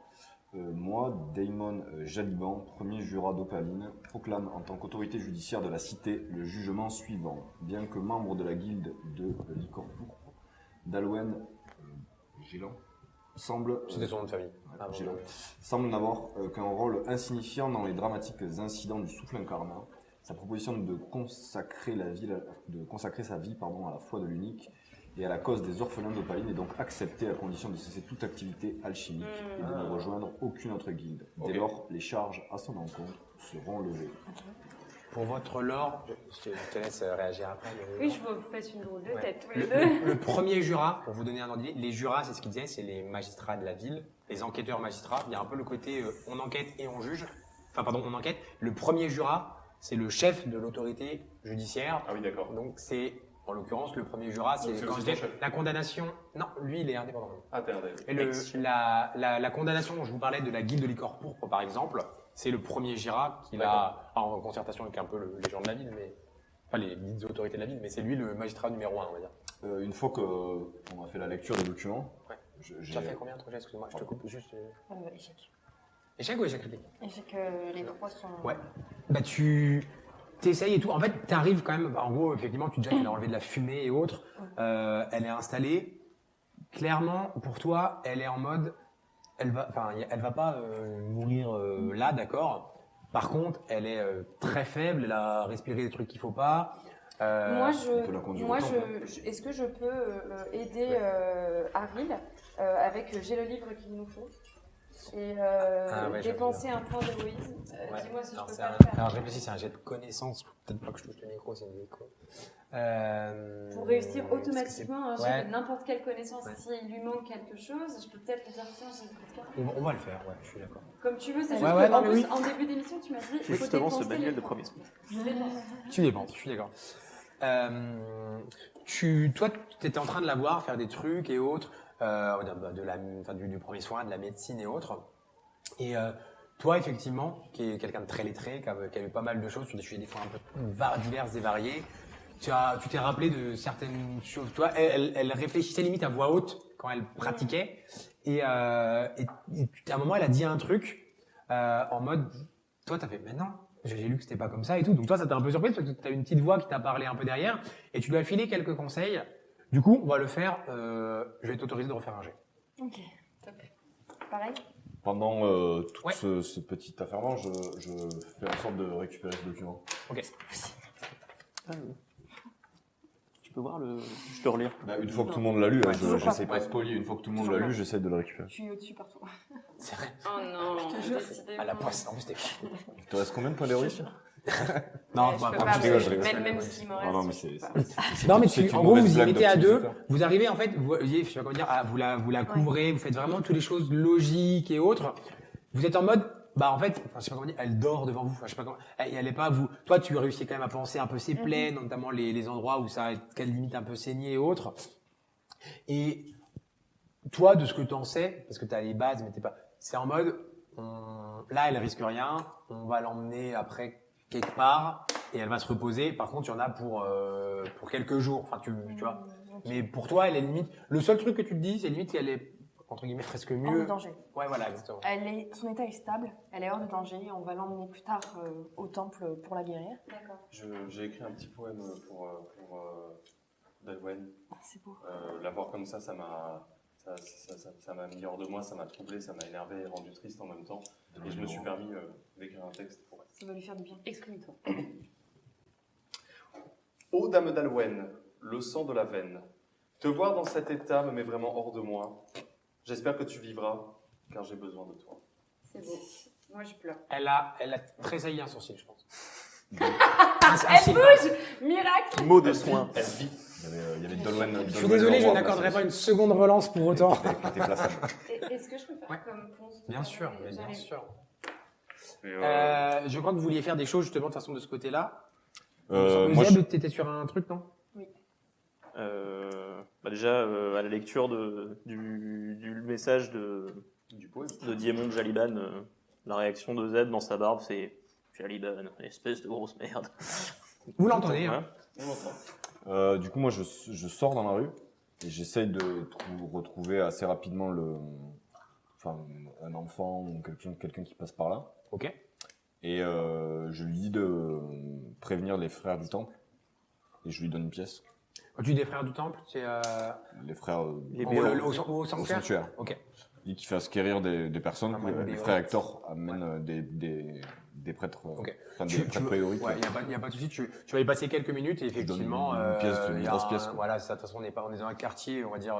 Moi, Daemon Jaliban, premier jurat d'Opaline, proclame en tant qu'autorité judiciaire de la cité le jugement suivant. Bien que membre de la guilde de Licor Pourpre, Dalwen Gélan semble... C'était son nom de famille. Gélan semble n'avoir qu'un rôle insignifiant dans les dramatiques incidents du souffle incarnat. Sa proposition de consacrer sa vie à la foi de l'unique et à la cause des orphelins d'Opaline est donc acceptée à condition de cesser toute activité alchimique et de ne rejoindre aucune autre guilde. Dès lors, les charges à son encontre seront levées. Pour votre lore, je te laisse réagir après. Oui, je vous fais une drôle de tête tous les deux. Le premier jurat, pour vous donner un ordre d'idée, les jurats, c'est ce qu'ils disaient, c'est les magistrats de la ville, les enquêteurs magistrats. Il y a un peu le côté on enquête et on juge. Enfin, pardon, on enquête. Le premier jurat, c'est le chef de l'autorité judiciaire. Ah oui, d'accord. Donc, c'est, en l'occurrence, le premier jurat, c'est quand je dis la condamnation. Non, lui, il est indépendant. Ah, t'es indépendant. Et la condamnation dont je vous parlais de la guilde de Licor Pourpre, par exemple, c'est le premier jurat qu'il a, en concertation avec un peu les gens de la ville, mais pas les autorités de la ville, mais c'est lui le magistrat numéro 1, on va dire. Une fois qu'on a fait la lecture des documents, Ça fait combien ton jet? Excuse-moi, je te coupe juste. Échec. Échec ou échec critique? Échec, les trois sont... Ouais. Bah tu t'essayes et tout. En fait, t'arrives quand même. En gros, effectivement, tu dis qu'elle a enlevé de la fumée et autres. Elle est installée. Clairement, pour toi, elle est en mode. Elle va pas mourir là, d'accord. Par contre, elle est très faible. Elle a respiré des trucs qu'il faut pas. Est-ce que je peux aider Aril avec j'ai le livre qu'il nous faut et dépenser un point d'héroïsme. Dis-moi si je peux pas le faire. Alors réfléchis, c'est un jet de connaissance. Peut-être pas que je touche le micro, c'est une écho. Pour réussir automatiquement un jet ouais. de n'importe quelle connaissance, s'il lui manque quelque chose, je peux peut-être lui dire tiens, j'ai On va le faire, ouais, je suis d'accord. comme tu veux, c'est juste ouais, qu'en non, plus, oui. en début d'émission, tu m'as dit il faut Justement, ce dépenser manuel les de points. premier soin. Je dépense. Tu dépenses, je suis d'accord. Toi, tu étais en train de la voir faire des trucs et autres, du premier soin, de la médecine et autres. Et toi, effectivement, qui est quelqu'un de très lettré, qui a eu pas mal de choses sur des sujets des fois un peu diverses et variés, tu t'es rappelé de certaines choses. Toi, elle réfléchissait limite à voix haute quand elle pratiquait. Et à un moment, elle a dit un truc en mode, toi, t'as fait, mais non. J'ai lu que c'était pas comme ça et tout. Donc toi, ça t'a un peu surpris parce que t'as une petite voix qui t'a parlé un peu derrière et tu lui as filé quelques conseils. Du coup, on va le faire. Je vais t'autoriser de refaire un jet. Ok, top. Pareil. Pendant tout ce petit affairement, je fais en sorte de récupérer ce document. Ok. Tu peux voir le... Je peux relire. Une fois que tout le monde l'a lu, toujours j'essaie pas. pas de spolier. Une fois que tout le monde l'a lu, j'essaie de le récupérer. Je suis au-dessus partout. C'est vrai. Oh non, Je te jure. décidément. À la poisse. En plus, t'es fou. Il te reste combien de points d'héroïsme? Non, Je bah, peux bah, pas, je rigole, je rigole. même s'il me reste. Non, mais je peux c'est- pas. Non, mais C'est une en gros, mauvaise vous y blague mettez à de deux. psychopathe. Vous arrivez, en fait, je sais pas comment dire, vous la couvrez, vous faites vraiment toutes les choses logiques et autres. Vous êtes en mode, en fait, je sais pas comment dire, elle dort devant vous. Je sais pas comment, elle est pas vous. Toi, tu réussis quand même à penser un peu ses plaies, notamment les endroits où ça, qu'elle limite un peu saigné et autres. Et toi, de ce que tu en sais, parce que tu as les bases, mais t'es pas, c'est en mode, là, elle risque rien, on va l'emmener après quelque part et elle va se reposer. Par contre, il y en a pour quelques jours. Enfin, tu vois. Mais pour toi, elle est limite. Le seul truc que tu te dis, c'est limite qu'elle est entre guillemets presque Hors de mieux. danger. Ouais, voilà, exactement. Son état est stable, elle est hors de danger. On va l'emmener plus tard au temple pour la guérir. D'accord. J'ai écrit un petit poème pour Dalwen. C'est beau. La voir comme ça m'a mis hors de moi, ça m'a troublé, ça m'a énervé et rendu triste en même temps. Et je me suis permis d'écrire un texte pour elle. Ça va lui faire du bien. Exprime-toi. Ô dame d'Alwen, le sang de la veine, Te voir dans cet état me met vraiment hors de moi. J'espère que tu vivras, car j'ai besoin de toi. C'est beau. Moi, je pleure. Elle a tressailli un sourcil, je pense. Elle bouge. Miracle. Mot de soin. Elle vit. Il y avait Dolwen. Je suis désolé, je n'accorderai pas une seconde relance pour autant. Est-ce que je peux faire Ouais. comme Ponce Bien sûr, mais bien J'arrive. sûr. Et, Je crois que vous vouliez faire des choses justement de façon de ce côté-là. moi, Zeb, t'étais sur un truc, non? Déjà, à la lecture du message du poème. de Diemon Jaliban, la réaction de Zed dans sa barbe, c'est Jaliban, espèce de grosse merde. Vous l'entendez, hein? On l'entend. Du coup, moi, je sors dans la rue et j'essaye de retrouver assez rapidement un enfant ou quelqu'un qui passe par là. Ok. Et je lui dis de prévenir les frères du temple et je lui donne une pièce. Quand tu dis des frères du temple, c'est Les frères Les au, béos. au au sanctuaire. sanctuaire. Ok. Il dit qu'il fasse guérir des personnes. Ah, moi, que les les béos. frères Hector amènent des prêtres, Ok. enfin des prêtres prioriques. Ouais, il n'y a pas de souci. Tu vas y passer quelques minutes et effectivement. une pièce, une il y a grosse pièce, quoi. Voilà, ça, de toute façon, on est dans un quartier, on va dire,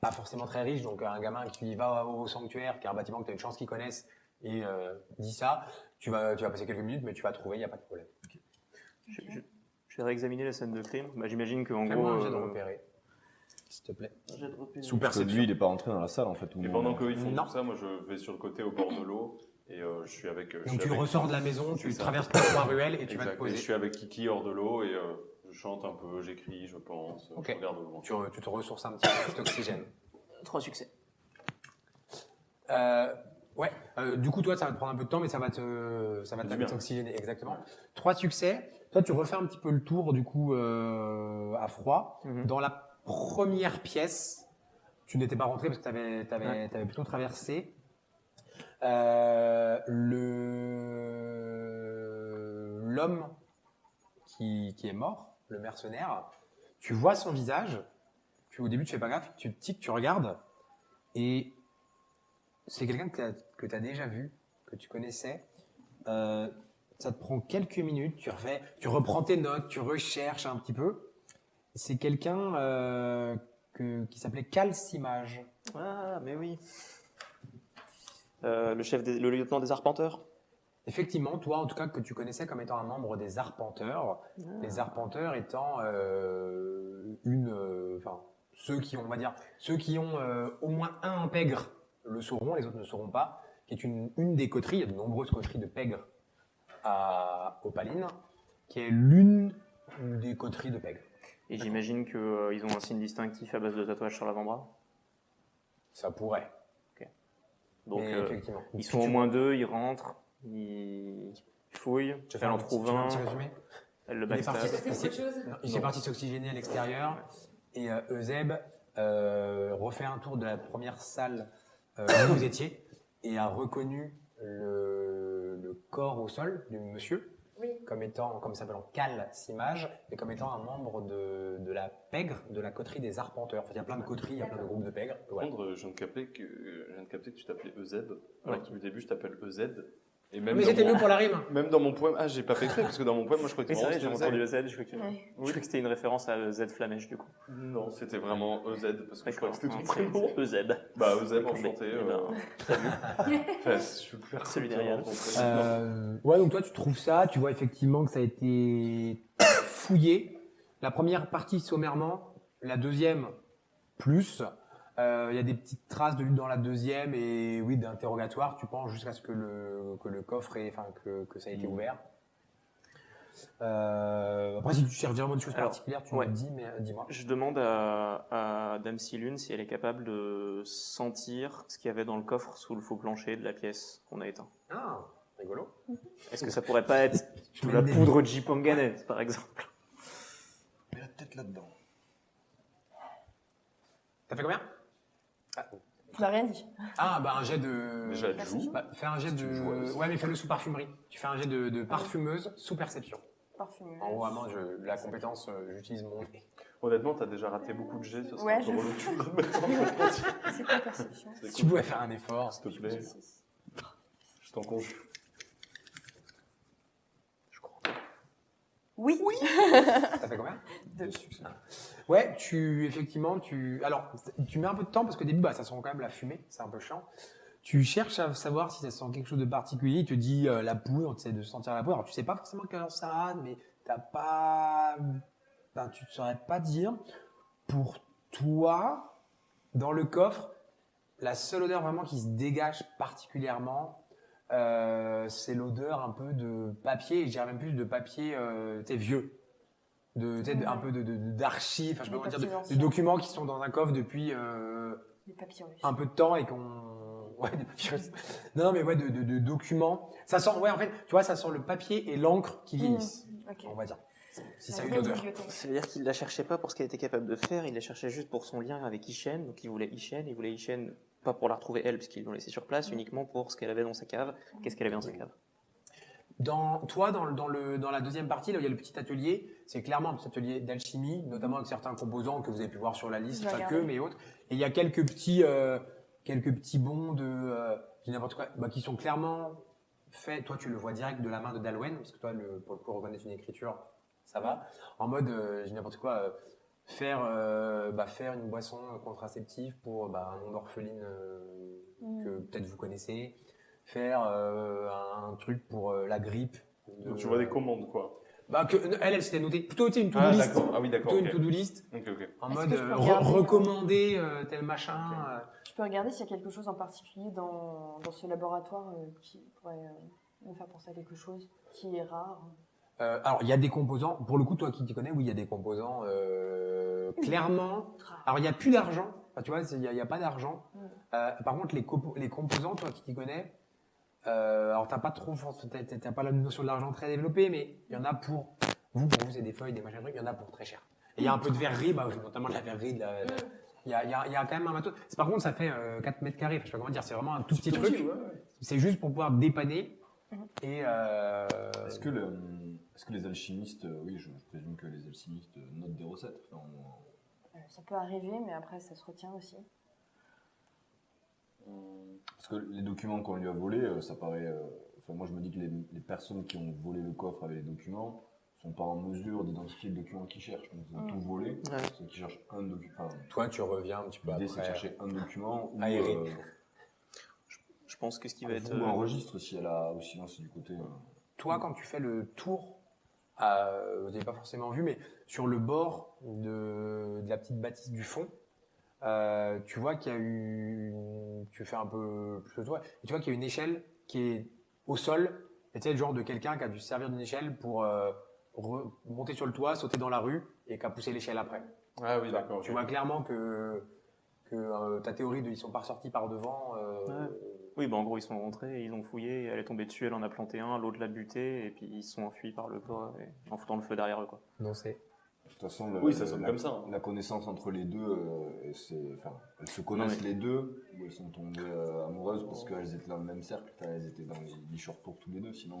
pas forcément très riche. Donc, un gamin qui va au sanctuaire, qui a un bâtiment que tu as une chance qu'ils connaissent et dit ça, tu vas passer quelques minutes, mais tu vas trouver, il n'y a pas de problème. Je vais réexaminer la scène de crime. J'imagine qu'en Fais-moi gros. un jet de repérer, s'il te plaît. Sous Parce que perception. lui, il n'est pas rentré dans la salle en fait. Et pendant qu'eux ils font Non. tout ça, moi je vais sur le côté au bord de l'eau et je suis avec. Donc, tu ressors de la maison, tu C'est ça. traverses trois ruelles et tu vas te Exact. Et poser. je suis avec Kiki hors de l'eau et je chante un peu, j'écris, je pense, Ok. je regarde au loin. Tu te ressources un petit peu, tu t'oxygènes. 3 succès. Ouais. Du coup, toi, ça va te prendre un peu de temps, mais ça va bien. t'oxygéner. Exactement. 3 succès. Toi, tu refais un petit peu le tour, du coup, à froid. Mhm. Dans la première pièce, tu n'étais pas rentré parce que t'avais plutôt traversé. L'homme qui est mort, le mercenaire, tu vois son visage. Au début, tu fais pas gaffe, tu tiques, tu regardes, et c'est quelqu'un que tu as déjà vu, que tu connaissais. Ça te prend quelques minutes, tu reprends tes notes, tu recherches un petit peu. C'est quelqu'un qui s'appelait Calcimage. Ah, mais oui. Le lieutenant des arpenteurs. Effectivement, toi, en tout cas, que tu connaissais comme étant un membre des Arpenteurs. Les Arpenteurs étant ceux qui ont, on va dire, ceux qui ont au moins un pègre le sauront, les autres ne sauront pas, qui est une des coteries, il y a de nombreuses coteries de pègres à Opaline, qui est l'une des coteries de pègres. Et j'imagine qu'ils ont un signe distinctif à base de tatouage sur l'avant-bras. Ça pourrait. Donc, Mais effectivement. ils sont au moins 2, ils rentrent, ils fouillent, Tu elle en trouve un, petit résumé. elle le Il est parti, backstab. C'est autre chose. il est parti s'oxygéner à l'extérieur et Euseb refait un tour de la première salle où vous étiez et a reconnu le corps au sol du monsieur Oui. comme s'appelant Calcimage et comme étant un membre de la pègre de la coterie des Arpenteurs. En fait, il y a plein de coteries, il y a plein de groupes de pègres. Par Voilà. contre, je viens de capter que tu t'appelais EZ, alors Ouais. que au début je t'appelle EZ. Et même Mais dans c'était mon- mieux pour la rime. Même dans mon poème, j'ai pas fait exprès parce que dans mon poème, moi je crois que Oui, c'est vrai, j'ai vraiment, entendu c'était le Z, je crois Ouais. je crois que c'était une référence à Z Flamèche du coup. Non, c'était vraiment EZ parce que je crois que c'était ton un prénom. EZ. Bah, EZ, enchanté. Eh ben, Enfin, je suis plus Celui content derrière. de rencontrer. Ouais, donc toi tu trouves ça, tu vois effectivement que ça a été fouillé. La première partie sommairement, la deuxième plus. Il y a des petites traces de lutte dans la deuxième et oui d'interrogatoire. Tu penses jusqu'à ce que le coffre que ça a été ouvert. Après si tu cherches vraiment des choses Alors, particulières, tu ouais. me dis, mais dis-moi. Je demande à Dame Silune si elle est capable de sentir ce qu'il y avait dans le coffre sous le faux plancher de la pièce qu'on a éteint. Ah, rigolo. Est-ce que ça pourrait pas être de mets la le nez. poudre de Jipanganet, par exemple? Mais la tête là-dedans. T'as fait combien? Tu n'as rien dit. Ah bah un jet de. Déjà, elle joue. Bah, fais un jet Si tu de. joues aussi. Ouais mais fais-le sous parfumerie. Tu fais un jet de parfumeuse sous perception. Parfumé. En gros, vraiment, la compétence, j'utilise mon nez. Honnêtement, t'as déjà raté beaucoup de jets, ça serait Ouais, un peu je- relou. Tu peux te mettre en compétition. C'est quoi perception? C'est Si tu cool. pouvais faire un effort. S'il te plaît, je t'en conjure. Oui. Ça fait combien? 2. Ouais, effectivement, alors, tu mets un peu de temps parce qu'au début, ça sent quand même la fumée, c'est un peu chiant. Tu cherches à savoir si ça sent quelque chose de particulier. Il te dit la poudre, tu sais, de sentir la poudre. Alors, tu sais pas forcément quelle ça a, mais t'as pas, tu ne saurais pas dire. Pour toi, dans le coffre, la seule odeur vraiment qui se dégage particulièrement, c'est l'odeur un peu de papier, et je dirais même plus de papier, tu sais, vieux. Un peu d'archives, enfin, je peux pas dire, de documents qui sont dans un coffre depuis Des papyrus. un peu de temps et ouais, des papyrus. Non, mais ouais, de documents. Ça sent, ouais, en fait, tu vois, ça sent le papier et l'encre qui vieillissent, Ok. on va dire. Si La ça a une vraie odeur. bibliothèque. Ça veut dire qu'il la cherchait pas pour ce qu'elle était capable de faire, il la cherchait juste pour son lien avec Ishen. Donc il voulait Ishen pas pour la retrouver elle, puisqu'ils l'ont laissée sur place, uniquement pour ce qu'elle avait dans sa cave. Qu'est-ce qu'elle avait dans sa cave? Dans la deuxième partie, là où il y a le petit atelier, c'est clairement un petit atelier d'alchimie, notamment avec certains composants que vous avez pu voir sur la liste, Je vais pas que, regarder. mais autres. Et il y a quelques petits bons de n'importe quoi, qui sont clairement faits. Toi, tu le vois direct de la main de Dalwen, parce que toi, pour le coup, reconnaître une écriture, ça va. En mode, n'importe quoi, faire une boisson contraceptive pour un nom d'orpheline que peut-être vous connaissez. Faire un truc pour la grippe. Donc tu vois des commandes, quoi. Elle s'était notée. Plutôt une to-do Ah, list. d'accord. Ah oui, d'accord. Plutôt ok. une to-do list. Ok. En Est-ce mode que je peux regarder, recommander tel machin. Je peux regarder s'il y a quelque chose en particulier dans ce laboratoire qui pourrait me faire penser à quelque chose qui est rare. Alors, il y a des composants. Pour le coup, toi qui t'y connais, oui, il y a des composants clairement. Alors, il n'y a plus d'argent. Enfin, tu vois, il n'y a pas d'argent. Par contre, les composants, toi qui t'y connais, alors t'as pas la notion de l'argent très développée, mais il y en a pour vous, c'est des feuilles, des machins trucs, il y en a pour très cher. Et il y a un peu de verrerie, notamment de la verrerie, il y a quand même un matos. Par contre, ça fait 4 mètres carrés, je sais pas comment dire, c'est vraiment un tout petit truc. C'est juste pour pouvoir dépanner. Et Est-ce que les alchimistes, oui, je présume que les alchimistes notent des recettes. Enfin, Ça peut arriver, mais après ça se retient aussi. parce que les documents qu'on lui a volés, ça paraît. Enfin, moi, je me dis que les personnes qui ont volé le coffre avec les documents sont pas en mesure d'identifier le document qu'ils cherchent. Donc, ils ont tout volé. Ouais. Ceux qui cherchent un document. toi, tu reviens un petit peu L'idée, c'est de après. chercher un document ou Aéré. Je pense que ce qui va être. ou un registre si elle a, ou sinon c'est du côté. Toi, quand tu fais le tour, vous n'avez pas forcément vu, mais sur le bord de la petite bâtisse du fond, tu vois qu'il y a tu fais un peu plus de toi, et tu vois qu'il y a une échelle qui est au sol, et tu sais, le genre de quelqu'un qui a dû se servir d'une échelle pour monter sur le toit, sauter dans la rue, et qui a poussé l'échelle après. Ah oui, d'accord. Tu vois clairement que ta théorie de ils sont pas ressortis par devant. Oui, en gros, ils sont rentrés, ils ont fouillé, elle est tombée dessus, elle en a planté un, l'autre l'a buté, et puis ils se sont enfuis par le toit, en foutant le feu derrière eux, quoi. Non, c'est. De toute façon, Oui, ça sonne comme ça, hein. La connaissance entre les deux, elles se connaissent les deux, ou elles sont tombées amoureuses parce qu'elles étaient dans le même cercle, elles étaient dans les short tours tous les deux, sinon.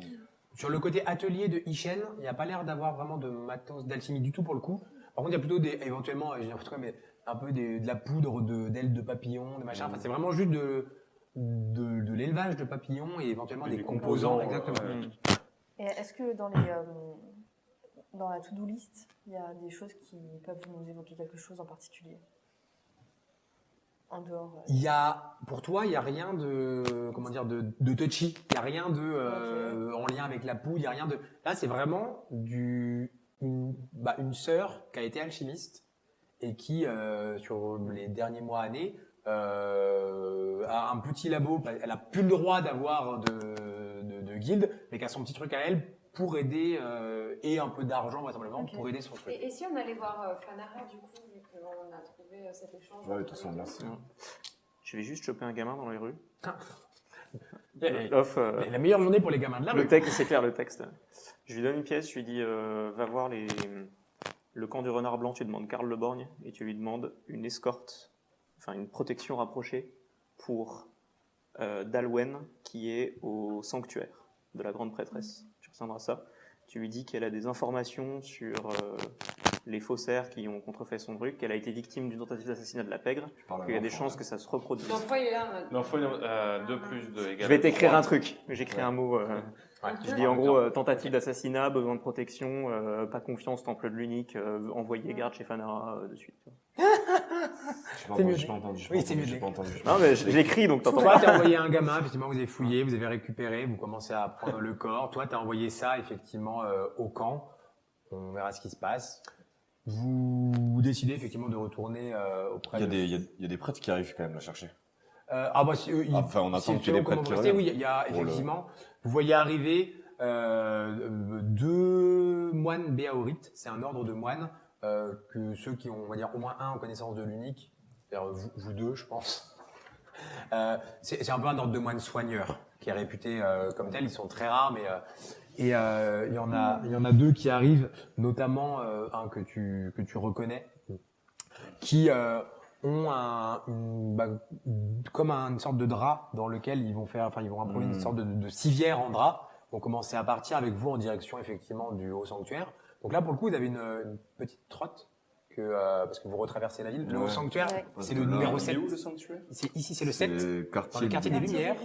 Sur le côté atelier de Ishen, il n'y a pas l'air d'avoir vraiment de matos d'alchimie du tout pour le coup. Par contre, il y a plutôt éventuellement, je dis n'importe quoi, mais un peu de la poudre d'ailes de papillons, des machins. Enfin, c'est vraiment juste de l'élevage de papillons et éventuellement Et des des composants. composants, Exactement. Et est-ce que dans la to-do list, il y a des choses qui peuvent nous évoquer quelque chose en particulier? En dehors. Pour toi, il n'y a rien de touchy. Il n'y a rien en lien avec la poudre. Il n'y a rien de. Là, c'est vraiment une sœur qui a été alchimiste et qui, sur les derniers mois, années, a un petit labo. Elle a plus le droit d'avoir de guilde, mais qui a son petit truc à elle pour aider et un peu d'argent, vraisemblablement, pour aider son truc. Et si on allait voir Fanara, du coup, vu qu'on a trouvé cet échange Ouais, de entre toute façon, les là, deux. c'est. Je vais juste choper un gamin dans les rues. Et- Off, La meilleure journée pour les gamins de là. le texte, c'est clair, le texte. Je lui donne une pièce, je lui dis va voir le camp du renard blanc, tu demandes Karl Le Borgne et tu lui demandes une escorte, enfin une protection rapprochée pour Dalwen qui est au sanctuaire de la grande prêtresse. Tu retiendras ça. Tu lui dis qu'elle a des informations sur les faussaires qui ont contrefait son truc, qu'elle a été victime d'une tentative d'assassinat de la pègre, qu'il y a des chances que ça se reproduise. L'enfant, il est là. L'enfant, 2 plus 2 égale. Je vais t'écrire 3. un truc. J'écris un mot. Ouais. Je dis en gros tentative d'assassinat, besoin de protection, pas confiance, temple de l'unique, envoyer garde chez Fanara de suite. C'est mieux. J'ai pas entendu. Oui, c'est mieux. J'ai pas entendu. Non mais je l'écris donc t'entends Toi, pas. t'as envoyé un gamin, effectivement, vous avez fouillé, vous avez récupéré, vous commencez à prendre le corps. Toi, t'as envoyé ça, effectivement, au camp. On verra ce qui se passe. Vous décidez, effectivement, de retourner auprès Il y a des prêtres qui arrivent quand même la chercher. Si eux, Enfin, on attend qu'il y ait des prêtres qui reviennent. reviennent. Oui, il y a Pour le- effectivement, vous voyez arriver 2 moines béaorites. C'est un ordre de moines que ceux qui ont, on va dire, au moins un en connaissance de l'unique, c'est-à-dire vous deux, je pense. C'est un peu un ordre de moines soigneurs qui est réputé comme tel. Ils sont très rares, mais il y en a 2 qui arrivent, notamment un que tu reconnais, qui ont comme une sorte de drap dans lequel ils vont improviser une sorte de civière en drap. Ils vont commencer à partir avec vous en direction effectivement du haut sanctuaire. Donc là, pour le coup, vous avez une petite trotte parce que vous retraversez la ville. Le haut sanctuaire, Ouais. c'est le Parce que là, numéro C'est 7. où le sanctuaire? Ici, c'est le 7. C'est Dans le quartier Quartier des des Lumières.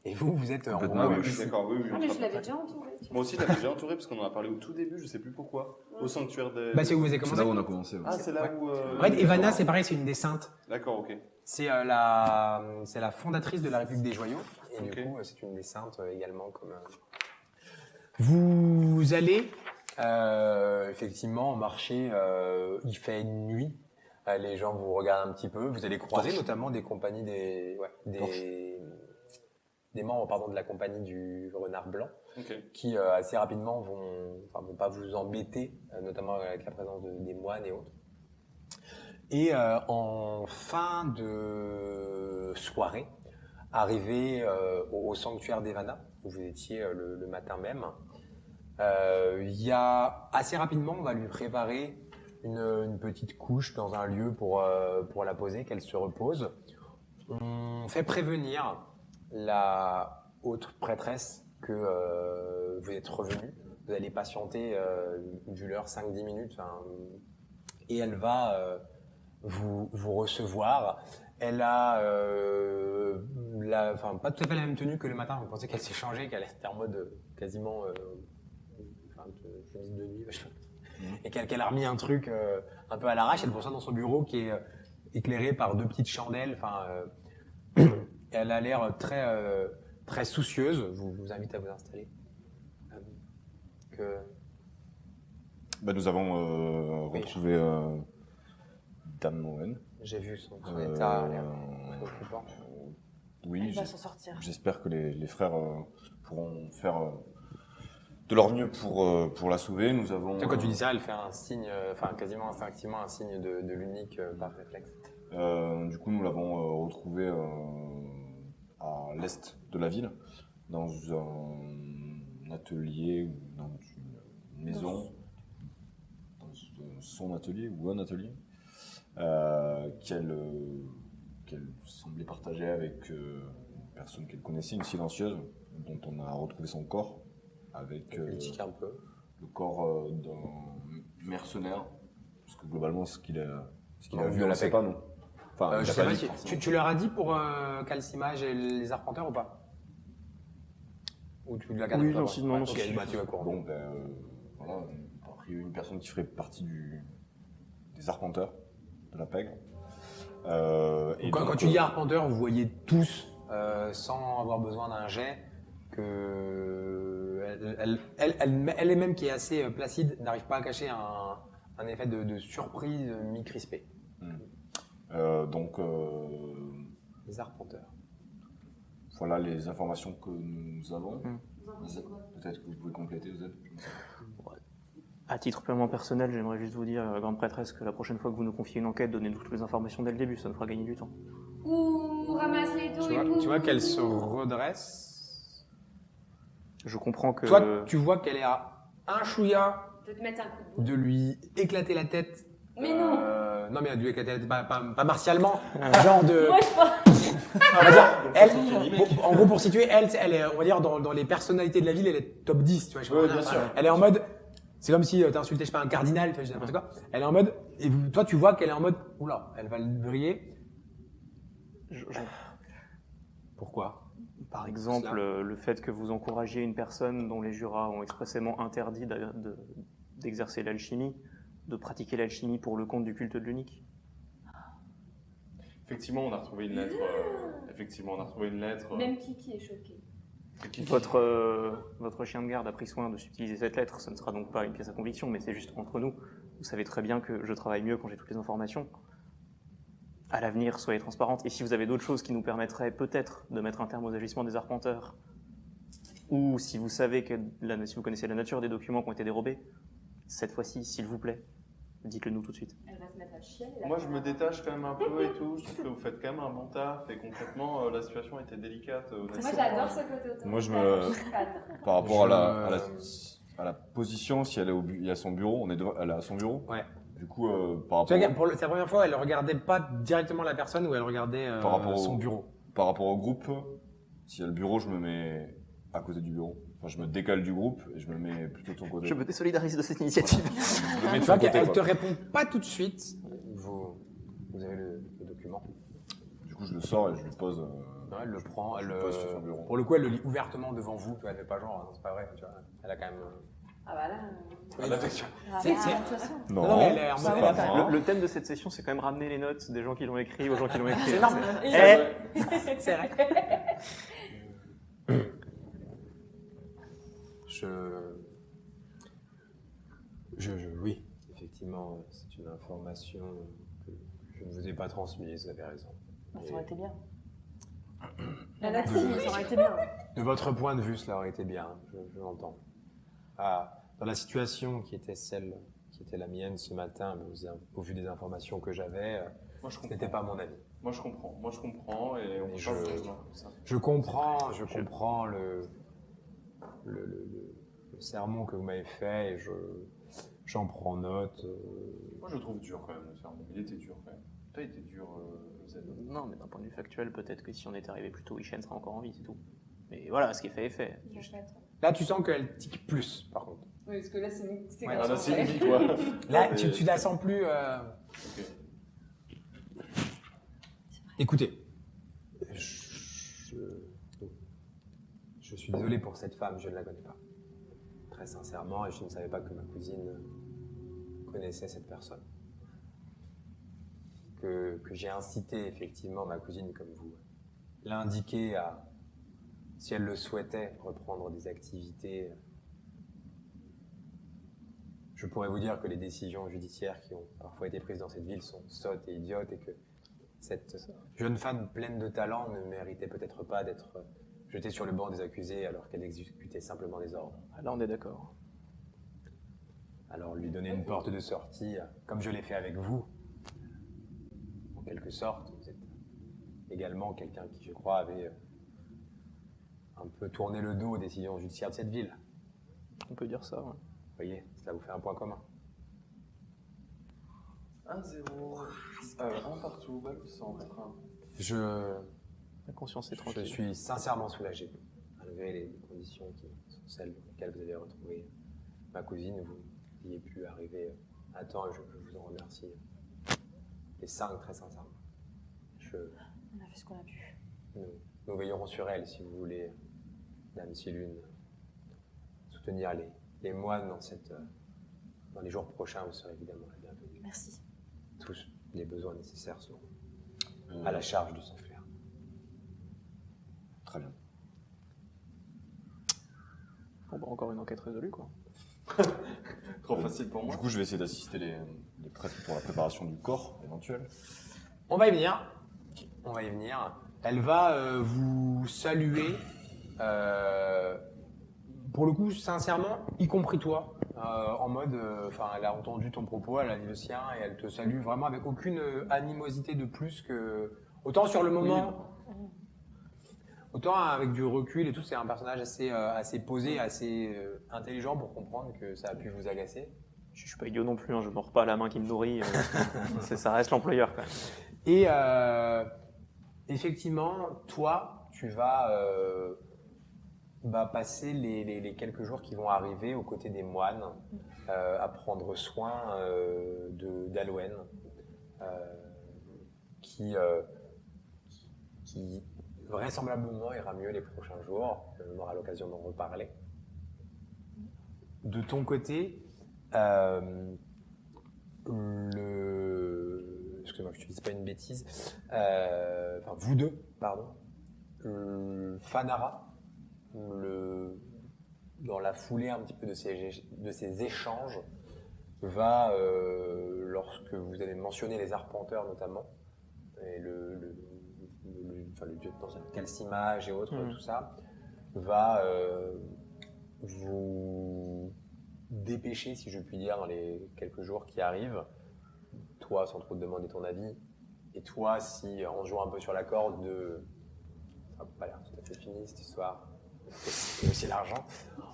Et vous êtes en Complètement haut. à gauche. D'accord, oui, Ah, mais je l'avais déjà entouré. Moi aussi, je l'avais déjà entouré parce qu'on en a parlé au tout début, je sais plus pourquoi. Au sanctuaire des. C'est où vous avez C'est commencé. là où on a commencé. ouais. Ah, c'est là Ouais. où. Ouais, Evana, c'est pareil, c'est une des saintes. D'accord, ok. C'est la fondatrice de la République des Joyaux. Et Ok. du coup, c'est une des saintes également. Vous allez effectivement marcher. Il fait nuit. Les gens vous regardent un petit peu. Vous allez croiser notamment des compagnies des membres de la compagnie du Renard Blanc Ok. qui assez rapidement vont pas vous embêter, notamment avec la présence des moines et autres. Et en fin de soirée, arrivé au sanctuaire d'Evana, où vous étiez le matin même, il y a assez rapidement, on va lui préparer une petite couche dans un lieu pour la poser, qu'elle se repose. On fait prévenir la haute prêtresse que vous êtes revenu. Vous allez patienter, vu l'heure, 5-10 minutes, et elle va vous recevoir. Elle a pas tout à fait la même tenue que le matin. Vous pensez qu'elle s'est changée, qu'elle était en mode quasiment chemise de nuit, et qu'elle a remis un truc un peu à l'arrache. Elle pour ça dans son bureau qui est éclairé par 2 petites chandelles. Elle a l'air très soucieuse. Vous invite à vous installer. Nous avons Oui. retrouvé Dame Owen. J'ai vu son état. Elle a l'air préoccupant. Oui, Elle va s'en sortir. j'espère que les frères pourront faire de leur mieux pour la sauver. Nous avons. Tu sais, quand tu dis ça, elle fait un signe, quasiment instinctivement un signe de l'unique par réflexe. Du coup, nous l'avons retrouvé à l'est de la ville, dans un atelier ou dans une maison, dans son atelier ou un atelier, qu'elle semblait partager avec une personne qu'elle connaissait, une silencieuse, dont on a retrouvé son corps, avec Politique un peu. le corps d'un mercenaire, parce que globalement, ce qu'il a Non, vu, de on la ne sait PEC. pas, non. Enfin, il Je a sais pas dit, si forcément. tu leur as dit pour Calcimage et les arpenteurs ou pas? Ou tu l'as gardé Oui, pour non, toi? si, non, non, Ok, si. tu vas courant. Bon, voilà, on a pris une personne qui ferait partie des arpenteurs de la pègre. Quand tu dis arpenteur, vous voyez tous, sans avoir besoin d'un jet, que elle est même qui est assez placide, n'arrive pas à cacher un effet de surprise mi-crispée. Les arpenteurs. Voilà les informations que nous avons. Vous en quoi? Peut-être que vous pouvez compléter, vous êtes. À titre purement personnel, j'aimerais juste vous dire, grande prêtresse, que la prochaine fois que vous nous confiez une enquête, donnez-nous toutes les informations dès le début, ça nous fera gagner du temps. Ouh, ramasse les dos et Tu vois qu'elle se redresse. Je comprends que... Toi, tu vois qu'elle est à un chouïa de te mettre un coup de bout. de lui éclater la tête. Mais non. Non, mais elle a dû éclater la tête, pas martialement, genre de... Moi, je pense. On va dire, elle, en gros, pour situer, elle est, on va dire, dans les personnalités de la ville, elle est top 10, tu vois. Je sais pas, bien sûr. Elle est en mode, c'est comme si t'insultais, je sais pas, un cardinal, tu vois, je dis n'importe quoi. Elle est en mode, et toi, tu vois qu'elle est en mode, oula, elle va le briller. je- Pourquoi? Par exemple, le fait que vous encouragiez une personne dont les jurats ont expressément interdit d'exercer l'alchimie, de pratiquer l'alchimie pour le compte du culte de l'unique. Effectivement, on a retrouvé une lettre. Même Kiki est choqué. Votre chien de garde a pris soin de subtiliser cette lettre. Ce ne sera donc pas une pièce à conviction, mais c'est juste entre nous. Vous savez très bien que je travaille mieux quand j'ai toutes les informations. À l'avenir, soyez transparente. Et si vous avez d'autres choses qui nous permettraient peut-être de mettre un terme aux agissements des arpenteurs, ou si vous savez si vous connaissez la nature des documents qui ont été dérobés, cette fois-ci, s'il vous plaît, dites-le nous tout de suite. Elle va se mettre à chialer. Moi, je me détache quand même un peu et tout. Je trouve que vous faites quand même un bon taf et concrètement, la situation était délicate. Moi, j'adore ce côté automobile. Moi, par rapport à la position, si elle est il y a son bureau, elle est à son bureau. Ouais. Du coup, par rapport, C'est la première fois, elle regardait pas directement la personne ou elle regardait Par rapport son au- bureau. par rapport au groupe, s'il y a le bureau, je me mets à côté du bureau. Enfin, je me décale du groupe et je me mets plutôt de son côté. Je me désolidariser de cette initiative. Je me mets Tu de vois son côté, qu'elle quoi. te répond pas tout de suite. Vous avez le document. Du coup, je le sors et je lui pose. Non, elle le prend. Je le pose sur son bureau. Pour le coup, elle le lit ouvertement devant vous. Tu vois, elle fait pas genre, non, c'est pas vrai. Tu vois. Elle a quand même. Ah bah là. Oui, Ah, c'est- bah, c'est- de toute façon. Non, Non, mais elle est en c'est mode- pas elle a- moi. Le thème de cette session, c'est quand même ramener les notes des gens qui l'ont écrit aux gens qui l'ont écrit. C'est énorme. C'est vrai. Oui, effectivement, c'est une information que je ne vous ai pas transmise, vous avez raison. Bah, ça aurait été bien. Elle a Si, ça aurait été bien. De votre point de vue, cela aurait été bien, je l'entends. Dans la situation qui était celle qui était la mienne ce matin, au vu des informations que j'avais, Moi, je ce comprends. n'était pas mon avis. Moi, je comprends et on Mais peut je- pas se dire ça. Je comprends le sermon que vous m'avez fait et j'en prends note. Moi, je le trouve dur quand même, le sermon. Il était dur quand même. Toi, il était dur, Z. Non, mais d'un point de vue factuel, peut-être que si on était arrivé plus tôt, Ishen sera encore en vie, c'est tout. Mais voilà, ce qui est fait est fait. Juste- Là, tu sens qu'elle tique plus, par contre. Oui, parce que là, c'est Ouais, grave. Ah, là, c'est une vie, quoi. Là, Mais- tu la sens plus. Ok. Écoutez, je suis désolé pour cette femme, je ne la connais pas. Très sincèrement, et je ne savais pas que ma cousine connaissait cette personne. Que j'ai incité effectivement ma cousine, comme vous l'indiquez, à, si elle le souhaitait, reprendre des activités. Je pourrais vous dire que les décisions judiciaires qui ont parfois été prises dans cette ville sont sottes et idiotes et que cette jeune femme pleine de talent ne méritait peut-être pas d'être jetée sur le banc des accusés alors qu'elle exécutait simplement des ordres. Ah, là, on est d'accord. Alors lui donner une porte de sortie, comme je l'ai fait avec vous, en quelque sorte, vous êtes également quelqu'un qui, je crois, avait un peu tourné le dos aux décisions judiciaires de cette ville. On peut dire ça, ouais. Vous voyez, cela vous fait un point commun. 1-0. Un partout, balle au centre. Je La conscience est Je tranquille. suis sincèrement soulagé, malgré les conditions qui sont celles dans lesquelles vous avez retrouvé ma cousine. Vous ayez pu arriver à temps et je vous en remercie. Les 5, très sincèrement. On a fait ce qu'on a pu. Nous veillerons sur elle, si vous voulez, Dame Silune. Soutenir les moines dans les jours prochains, vous serez évidemment la bienvenue. Merci. Tous les besoins nécessaires seront à la charge du Saint-Flair. Très bien. Bon, bah, encore une enquête résolue, quoi. Trop facile pour moi. Du coup, je vais essayer d'assister les prêtres pour la préparation du corps éventuel. On va y venir. On va y venir. Elle va vous saluer. Pour le coup, sincèrement, y compris toi, en mode, elle a entendu ton propos, elle a dit le sien, et elle te salue vraiment avec aucune animosité de plus que. Autant sur le moment, autant avec du recul et tout, c'est un personnage assez posé, assez intelligent pour comprendre que ça a pu vous agacer. Je suis pas idiot non plus, hein, je mords pas la main qui me nourrit. Ça reste l'employeur, quand même. Et effectivement, toi, tu vas passer les quelques jours qui vont arriver aux côtés des moines à prendre soin d'Alouen, qui vraisemblablement ira mieux les prochains jours. On aura l'occasion d'en reparler. De ton côté, excusez-moi que je ne dise pas une bêtise, enfin vous deux, pardon, Fanara, dans la foulée un petit peu de ces échanges, va, lorsque vous avez mentionné les arpenteurs notamment, et le lieutenant Calcimage et autres, tout ça, va vous dépêcher, si je puis dire, dans les quelques jours qui arrivent. Toi, sans trop te demander ton avis, et toi, si on joue un peu sur la corde de... Ça n'a pas l'air tout à fait fini cette histoire, c'est aussi l'argent,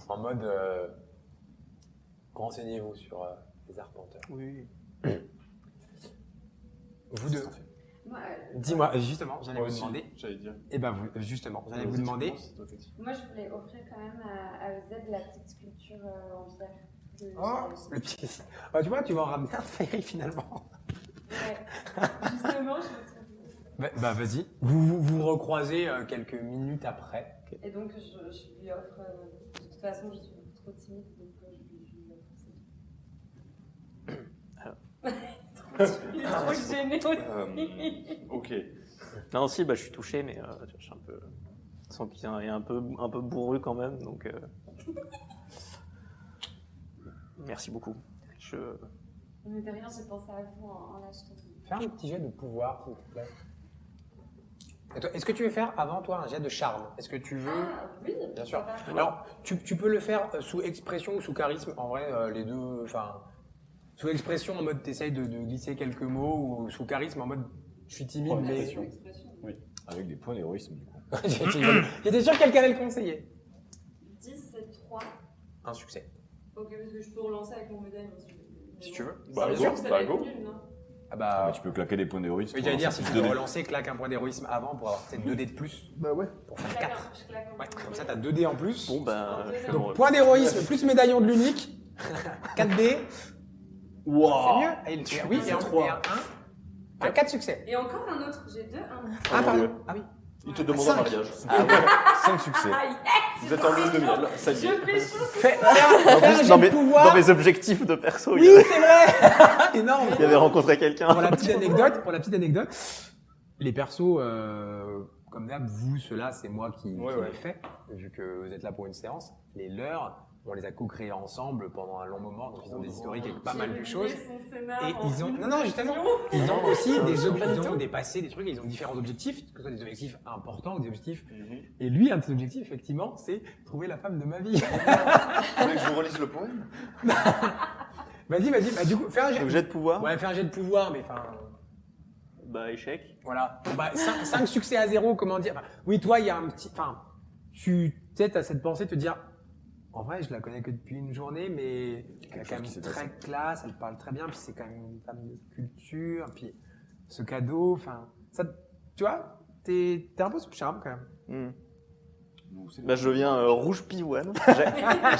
en mode renseignez-vous sur les arpenteurs. Oui. Vous deux, Moi, dis-moi, justement, j'allais Moi vous aussi, demander, j'allais dire. et ben vous, justement, j'allais vous demander, moi, je voulais offrir quand même à EZ la petite sculpture en pierre. que oh, j'ai- le petit, ah, tu vois, tu vas en ramener un Fairy finalement. Ouais. Justement, je me suis dit. Bah vas-y, vous recroisez quelques minutes après. Et donc, je lui offre. De toute façon, je suis trop timide, donc je lui offre ça. Il est trop gêné aussi. Ok. Non, si, bah, je suis touché, mais je suis un peu. Sans qu'il est un peu bourru quand même, donc. Merci beaucoup. Mais de rien, j'ai pensé à vous en l'achetant. Fais un petit jet de pouvoir, s'il te plaît. Et toi, est-ce que tu veux faire avant toi un jet de charme? Est-ce que tu veux... Ah, oui, Bien sûr. ça va. Alors, tu peux le faire sous expression ou sous charisme. En vrai, les deux... Enfin, sous expression, en mode t'essayes de glisser quelques mots, ou sous charisme, en mode je suis timide, Oh, mais... Expression, expression. Avec des points d'héroïsme, du coup. J'étais sûr que quelqu'un allait le conseiller. 10, c'est 3. Un succès. Ok, parce que je peux relancer avec mon médaille. Si tu veux. Bah, Bien go, sûr que ça bah, va être go. nul, non? Ah bah... Mais tu peux claquer des points d'héroïsme. Oui, j'allais dire, si tu veux relancer, claque un point d'héroïsme avant pour avoir peut-être 2 dés de plus. Bah ouais. Pour Je faire claque 4. je claque un Ouais, peu. comme ça, t'as 2 dés en plus. Bon, bah. Donc, point d'héroïsme plus médaillon de l'unique. 4 dés. Wow. C'est mieux. Et oui, et un 4 succès. Et encore un autre, j'ai 2, 1. Ah, pardon. Dieu. Ah oui. Il te demande 5. un mariage. 5 succès. Vous êtes en lune de miel, ça y est. Je fais chaud. Fais un jet Dans de mes, pouvoir. dans mes objectifs de perso, Oui, c'est vrai. Énorme. il y avait rencontré quelqu'un. Pour la petite anecdote, les persos, comme d'hab, vous, ceux-là, c'est moi qui Ouais. les fais, vu que vous êtes là pour une séance. Les leurs, on les a co-créés ensemble pendant un long moment, donc ils ont des historiques avec pas mal de choses. Et ils ont, non, justement, ils ont aussi des objectifs, ils ont des passés, des trucs, ils ont différents objectifs, que ce soit des objectifs importants ou des objectifs. Et lui, un de ses objectifs, effectivement, c'est trouver la femme de ma vie. Vous voulez que je vous relise le poème? Vas-y, bah, du coup, fais un jet. Donc, jet de pouvoir. Ouais, fais un jet de pouvoir, mais enfin, Bah, échec. voilà. Bah, 5 succès à 0, comment dire. Enfin, oui, toi, il y a un petit, enfin, tu sais, as cette pensée de te dire, en vrai, je la connais que depuis une journée, mais elle est Quelque quand chose qui s'est même très passé. classe, elle parle très bien, puis c'est quand même une femme de culture, puis ce cadeau, enfin, ça, tu vois, t'es un peu sous le charme quand même. Hmm. Nous, c'est Bah, je deviens rouge pivoine.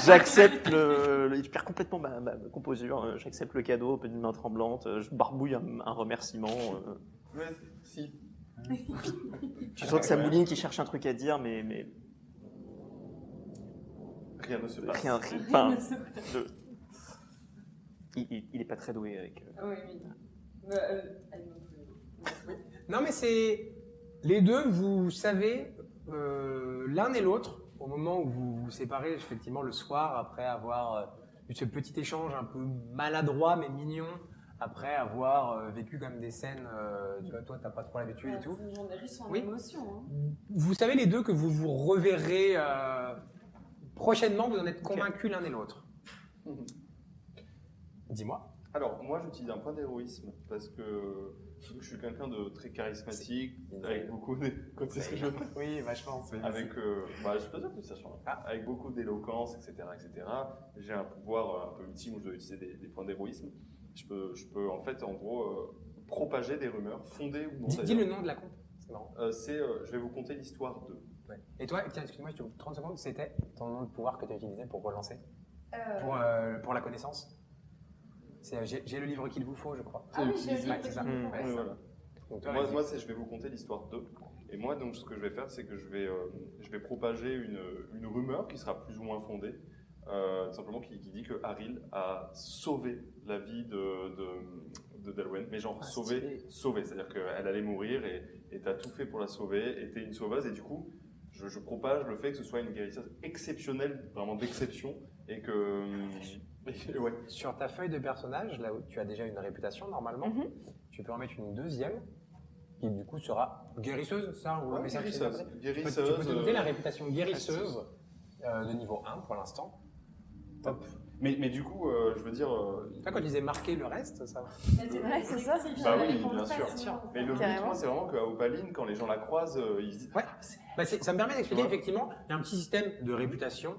J'accepte je perds complètement ma composure. J'accepte le cadeau, un peu d'une main tremblante. Je barbouille un remerciement. Ouais, si. Tu sens que ça mouline qui cherche un truc à dire, mais Rien ne se passe. rien. Enfin, il est pas très doué avec. Oui, oui. Elle non plus. Non, mais c'est les deux, vous savez, l'un et l'autre, au moment où vous vous séparez, effectivement, le soir, après avoir eu ce petit échange un peu maladroit mais mignon, après avoir vécu comme des scènes, tu vois, toi, t'as pas trop l'habitude et tout. C'est une journée riche en Oui. émotions. Hein. Vous savez les deux que vous vous reverrez prochainement, vous en êtes convaincus l'un et l'autre. Dis-moi. Alors, moi, j'utilise un point d'héroïsme parce que je suis quelqu'un de très charismatique, avec beaucoup de... C'est ce que je veux dire. Oui, vachement. Avec, je peux dire que ça change. Avec beaucoup d'éloquence, etc., etc. J'ai un pouvoir un peu ultime où je dois utiliser des points d'héroïsme. Je peux en fait, en gros, propager des rumeurs, fondées ou non. Dis le nom de la compte. C'est marrant. Je vais vous conter l'histoire de... Ouais. Et toi, tiens, excuse-moi, je te coupe 30 secondes, c'était ton nom de pouvoir que tu utilisais pour relancer, pour la connaissance. J'ai le livre qu'il vous faut, je crois. Ah oui, j'ai Ouais, c'est ça. Ouais, Oui, voilà. Donc, toi, Moi, vas-y. je vais vous conter l'histoire 2. Et moi, donc, ce que je vais faire, c'est que je vais propager une rumeur qui sera plus ou moins fondée, tout simplement qui dit que Haril a sauvé la vie de Dalwen, mais genre sauvé, c'est-à-dire qu'elle allait mourir et t'as tout fait pour la sauver, et t'es une sauveuse, et du coup, je propage le fait que ce soit une guérisseuse exceptionnelle, vraiment d'exception, et que... ouais. Sur ta feuille de personnage, là où tu as déjà une réputation normalement, tu peux en mettre une deuxième qui du coup sera guérisseuse, ça ou Ouais, mais ça, guérisseuse. tu peux te noter la réputation guérisseuse de niveau 1 pour l'instant. Top. Mais du coup, je veux dire... Toi, quand tu disais marquer le reste, ça va. Ouais, c'est ça. Bah oui, bien sûr. Mais le but, Carrément. moi, c'est vraiment qu'à Opaline, quand les gens la croisent, ils se disent... Ouais. Bah, ça me permet d'expliquer, Ouais. effectivement, il y a un petit système de réputation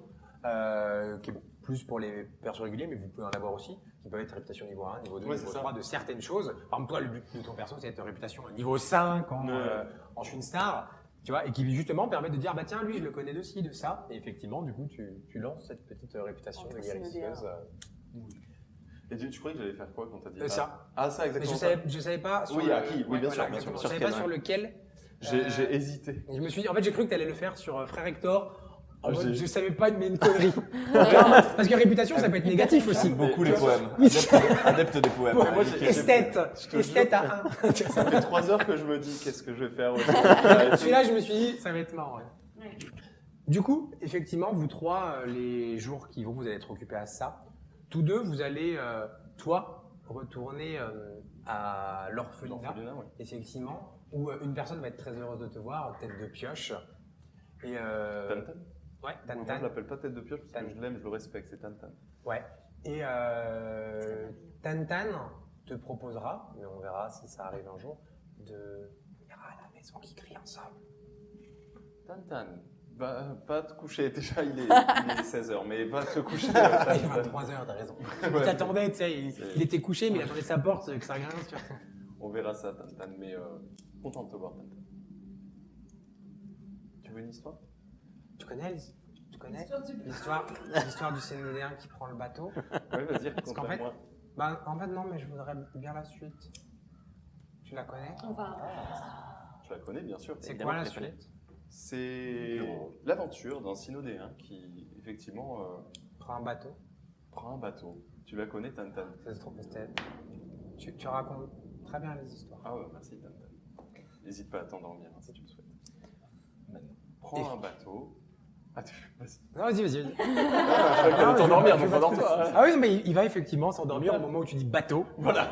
qui est plus pour les persos réguliers, mais vous pouvez en avoir aussi, qui peuvent être réputation niveau 1, niveau 2, Ouais, niveau c'est 3 ça. de certaines choses. Par exemple, toi, le but de ton perso, c'est d'être réputation niveau 5 en Star, tu vois, et qui justement permet de dire, bah tiens, lui, je le connais de ci, de ça. Et effectivement, du coup, tu lances cette petite réputation de Entre ces guérisseuse. Et tu croyais que j'allais faire quoi quand t'as dit Ça. Ah, ça, Mais exactement. je savais pas sur Oui, à qui Oui, bien sûr, bien exactement. sûr. Je savais pas sur lequel. J'ai hésité. Je me suis dit, en fait, j'ai cru que tu allais le faire sur Frère Hector. En Ah, mode, j'ai- je savais pas, mais une connerie. Parce que réputation, ça peut être négatif aussi. Beaucoup les Tu vois. poèmes. Oui. Adepte des poèmes. Ouais, moi, j'ai- Esthète. te Esthète à 1. Ça fait 3 heures que je me dis qu'est-ce que je vais faire aujourd'hui. Celui-là, je me suis dit, ça va être marrant. Ouais. Du coup, effectivement, vous trois, les jours qui vont, vous allez être occupés à ça. Tous deux, vous allez, toi, retourner à l'orphelinat, L'orphelinat, ouais. effectivement, où une personne va être très heureuse de te voir, tête de pioche. Et Tantan ouais, Moi, je Tantan. l'appelle pas tête de pioche parce que je l'aime, je le respecte, c'est Tantan. Ouais. Et Tantan te proposera, mais on verra si ça arrive un jour, de venir à la maison qui crie ensemble. Tantan, va te coucher. Déjà, il est 16h, mais va te coucher. Il est 23h, t'as raison. Il Ouais. t'attendait, tu sais, il était couché, mais il attendait sa porte, que ça rien, tu vois. On verra ça, Tantan, mais content de te voir, Tantan. Tu veux une histoire Tu connais l'histoire du Sénégalais qui prend le bateau? Oui, vas-y, Parce qu'en fait, raconte-moi. bah, en fait, non, mais je voudrais bien la suite. Tu la connais? On va. Je la connais, bien sûr. C'est Évidemment quoi la que je la suite? C'est l'aventure d'un synodéen qui, effectivement, Prends un bateau. prend un bateau. Tu la connais, Tantan? Ça se trouve, tu racontes très bien les histoires. Ah ouais, merci, Tantan. N'hésite pas à t'endormir hein, si tu le souhaites. Prends un bateau. Ah, vas-y. Non, vas-y. Ah, t'endormir, donc endors-toi. Ah oui, mais il va effectivement s'endormir au moment où tu dis bateau. Voilà.